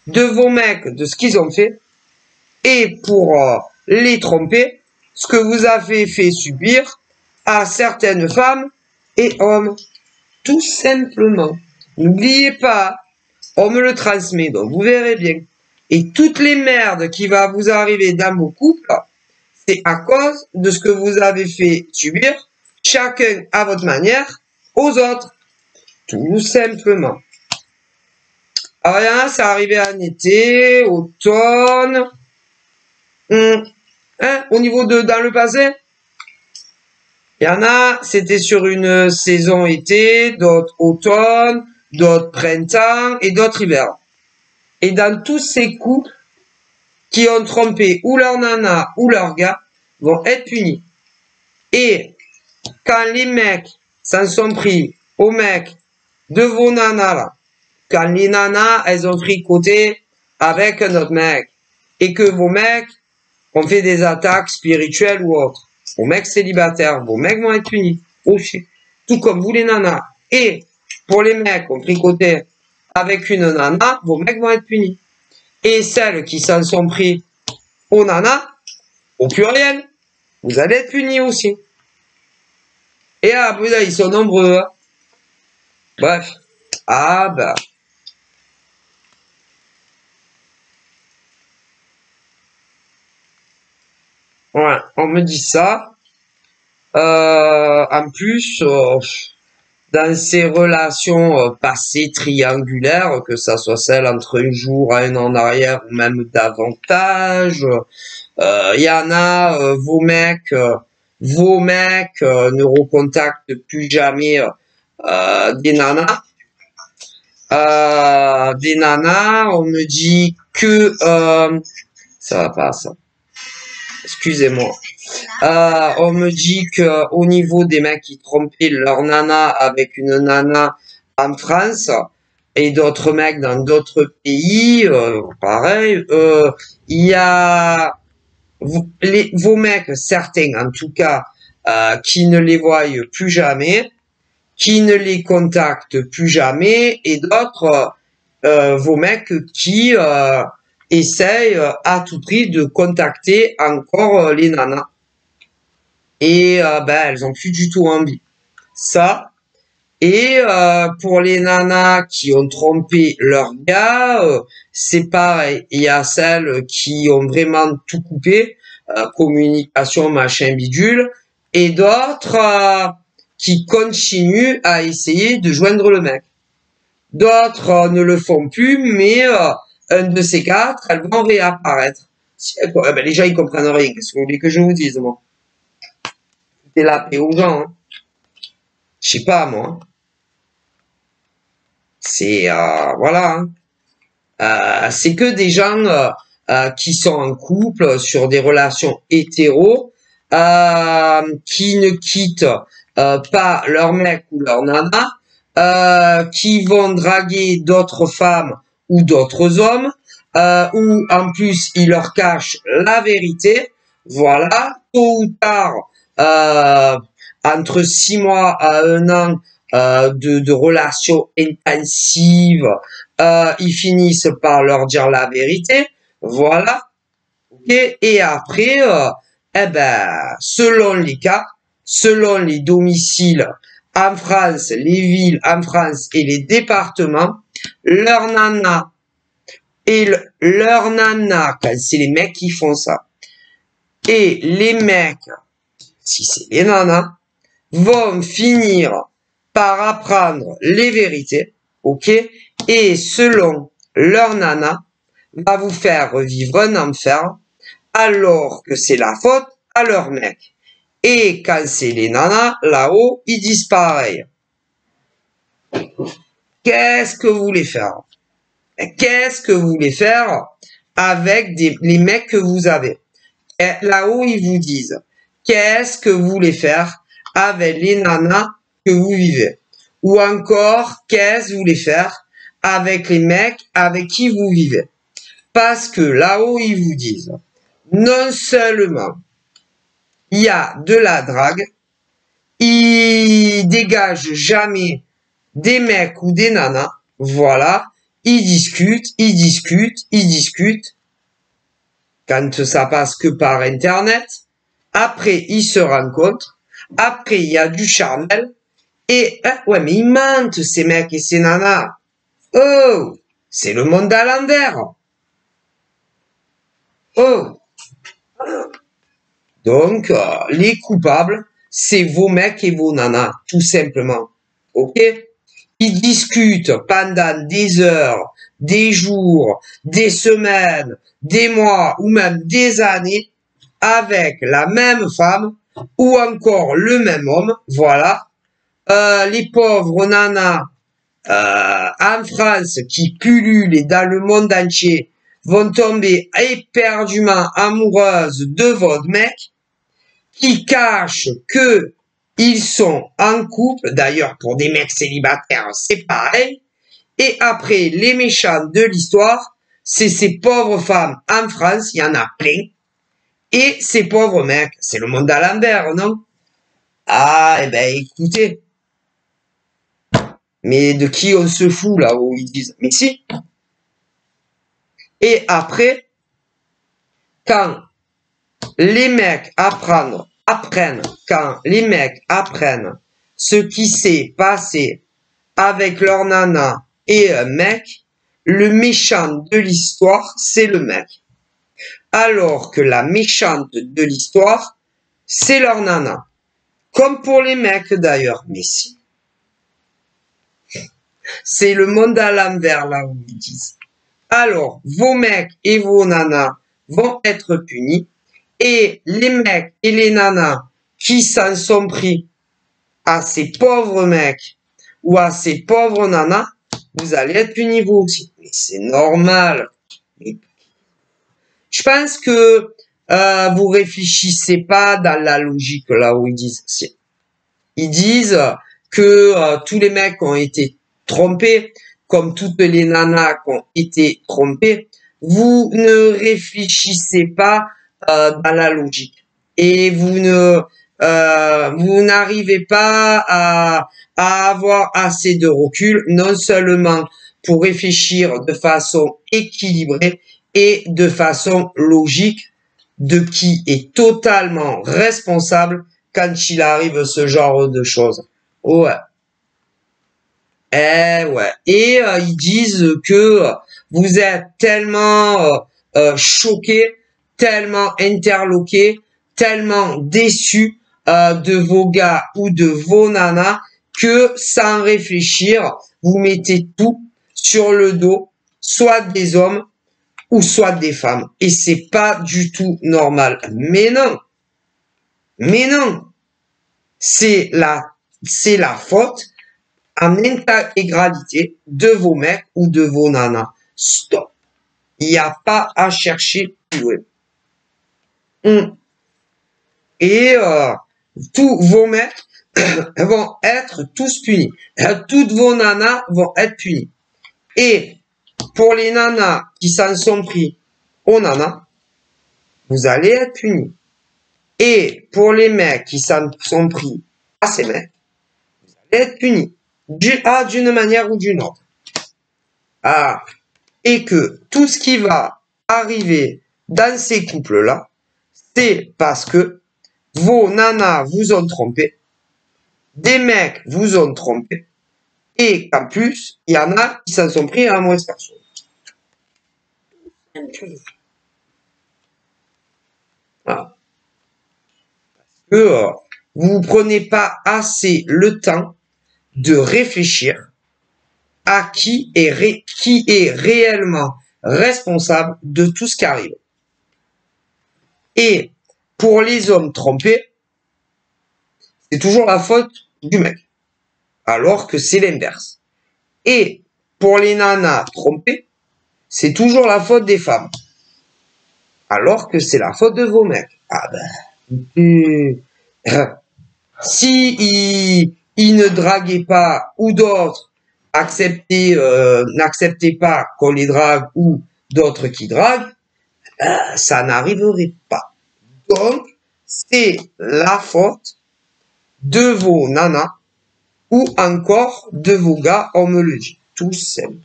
de vos mecs, de ce qu'ils ont fait, et pour les tromper, ce que vous avez fait subir à certaines femmes et hommes. Tout simplement. N'oubliez pas, on me le transmet, donc vous verrez bien. Et toutes les merdes qui vont vous arriver dans vos couples, c'est à cause de ce que vous avez fait subir, chacun à votre manière, aux autres. Tout simplement. Alors, il y en a, c'est arrivé en été, automne. Hein, au niveau de dans le passé, il y en a, c'était sur une saison été, d'autres automne, d'autres printemps et d'autres hiver. Et dans tous ces couples qui ont trompé ou leur nana ou leur gars vont être punis. Et quand les mecs s'en sont pris aux mecs de vos nanas là, quand les nanas elles ont fricoté avec un autre mec et que vos mecs ont fait des attaques spirituelles ou autres, vos mecs célibataires, vos mecs vont être punis aussi, tout comme vous les nanas. Et pour les mecs qui ont fricoté avec une nana, vos mecs vont être punis. Et celles qui s'en sont pris aux nanas, au pluriel, vous allez être punis aussi. Et ah, là, ils sont nombreux. Hein. Bref. Ah, bah. Ouais, on me dit ça. En plus, dans ces relations passées triangulaires, que ça soit celle entre un jour à un an en arrière ou même davantage, y en a, vos mecs ne recontactent plus jamais des nanas. des nanas, on me dit que ça va pas ça. Excusez-moi. On me dit que au niveau des mecs qui trompaient leur nana avec une nana en France et d'autres mecs dans d'autres pays, pareil, il y a vos mecs, certains en tout cas, qui ne les voient plus jamais, qui ne les contactent plus jamais, et d'autres, vos mecs qui essayent à tout prix de contacter encore les nanas. Et elles ont plus du tout envie. Ça. Et pour les nanas qui ont trompé leur gars, c'est pareil. Il y a celles qui ont vraiment tout coupé, communication, machin, bidule, et d'autres qui continuent à essayer de joindre le mec. D'autres ne le font plus, mais un de ces quatre, elles vont réapparaître. Les gens, ils comprennent rien. Qu'est-ce que vous voulez que je vous dise, moi? C'est la paix aux gens. Hein. Je sais pas, moi. C'est voilà. Hein. C'est que des gens qui sont en couple sur des relations hétéros, qui ne quittent pas leur mec ou leur nana, qui vont draguer d'autres femmes ou d'autres hommes, ou en plus ils leur cachent la vérité. Voilà, tôt ou tard, entre 6 mois à 1 an de relations intensives, ils finissent par leur dire la vérité. Voilà. Okay. Et après, selon les cas, selon les domiciles en France, les villes en France et les départements, leur nana quand c'est les mecs qui font ça, et les mecs, si c'est les nanas, vont finir par apprendre les vérités, ok, et selon leur nana, va vous faire vivre un enfer, alors que c'est la faute à leur mec. Et quand c'est les nanas, là-haut, ils disent pareil. Qu'est-ce que vous voulez faire? Qu'est-ce que vous voulez faire avec les mecs que vous avez? Là-haut, ils vous disent, qu'est-ce que vous voulez faire avec les nanas que vous vivez? Ou encore, qu'est-ce que vous voulez faire avec les mecs avec qui vous vivez? Parce que là-haut, ils vous disent, non seulement il y a de la drague, ils dégagent jamais des mecs ou des nanas, voilà, ils discutent, quand ça passe que par Internet, après ils se rencontrent, après il y a du charnel, et ouais mais ils mentent ces mecs et ces nanas. Oh, c'est le monde à l'envers. Oh. Donc, les coupables, c'est vos mecs et vos nanas, tout simplement. Ok? Ils discutent pendant des heures, des jours, des semaines, des mois ou même des années avec la même femme ou encore le même homme, voilà. Les pauvres nanas en France qui pullulent et dans le monde entier vont tomber éperdument amoureuses de votre mec qui cachent que ils sont en couple. D'ailleurs, pour des mecs célibataires, c'est pareil. Et après, les méchants de l'histoire, c'est ces pauvres femmes en France, il y en a plein. Et ces pauvres mecs, c'est le monde à l'envers, non? Ah, eh ben, écoutez. Mais de qui on se fout, là, où ils disent, mais si. Et après, quand les mecs apprennent, quand les mecs apprennent ce qui s'est passé avec leur nana et un mec, le méchant de l'histoire, c'est le mec. Alors que la méchante de l'histoire, c'est leur nana. Comme pour les mecs d'ailleurs, mais si. C'est le monde à l'envers, là où ils disent. Alors, vos mecs et vos nanas vont être punis, et les mecs et les nanas qui s'en sont pris à ces pauvres mecs ou à ces pauvres nanas, vous allez être puni vous aussi. Mais c'est normal. Je pense que vous réfléchissez pas dans la logique là où ils disent. Ils disent que tous les mecs ont été trompés, comme toutes les nanas qui ont été trompées. Vous ne réfléchissez pas dans la logique et vous n'arrivez pas à avoir assez de recul, non seulement pour réfléchir de façon équilibrée et de façon logique de qui est totalement responsable quand il arrive ce genre de choses. Ouais. Ouais. Et ils disent que vous êtes tellement choqués, tellement interloqués, tellement déçus de vos gars ou de vos nanas que sans réfléchir, vous mettez tout sur le dos, soit des hommes ou soit des femmes. Et c'est pas du tout normal. Mais non. Mais non. C'est la faute en intégralité de vos mecs ou de vos nanas. Stop. Il n'y a pas à chercher plus loin. Et tous vos mecs vont être tous punis. Toutes vos nanas vont être punies. Et pour les nanas qui s'en sont pris aux nanas, vous allez être punis. Et pour les mecs qui s'en sont pris à ces mecs, vous allez être punis. D'une manière ou d'une autre. Et que tout ce qui va arriver dans ces couples-là, c'est parce que vos nanas vous ont trompé, des mecs vous ont trompé, et qu'en plus, il y en a qui s'en sont pris à la mauvaise personne. Voilà. Parce que vous ne prenez pas assez le temps de réfléchir à qui est réellement responsable de tout ce qui arrive. Et pour les hommes trompés, c'est toujours la faute du mec, alors que c'est l'inverse. Et pour les nanas trompées, c'est toujours la faute des femmes, alors que c'est la faute de vos mecs. Si ils ne draguaient pas ou d'autres n'acceptaient pas qu'on les drague ou d'autres qui draguent, ça n'arriverait pas. Donc, c'est la faute de vos nanas ou encore de vos gars, on me le dit. Tout simple.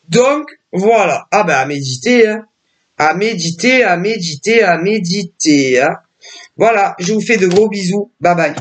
Donc, voilà. À méditer, hein. À méditer, à méditer, à méditer. Hein. Voilà, je vous fais de gros bisous. Bye bye.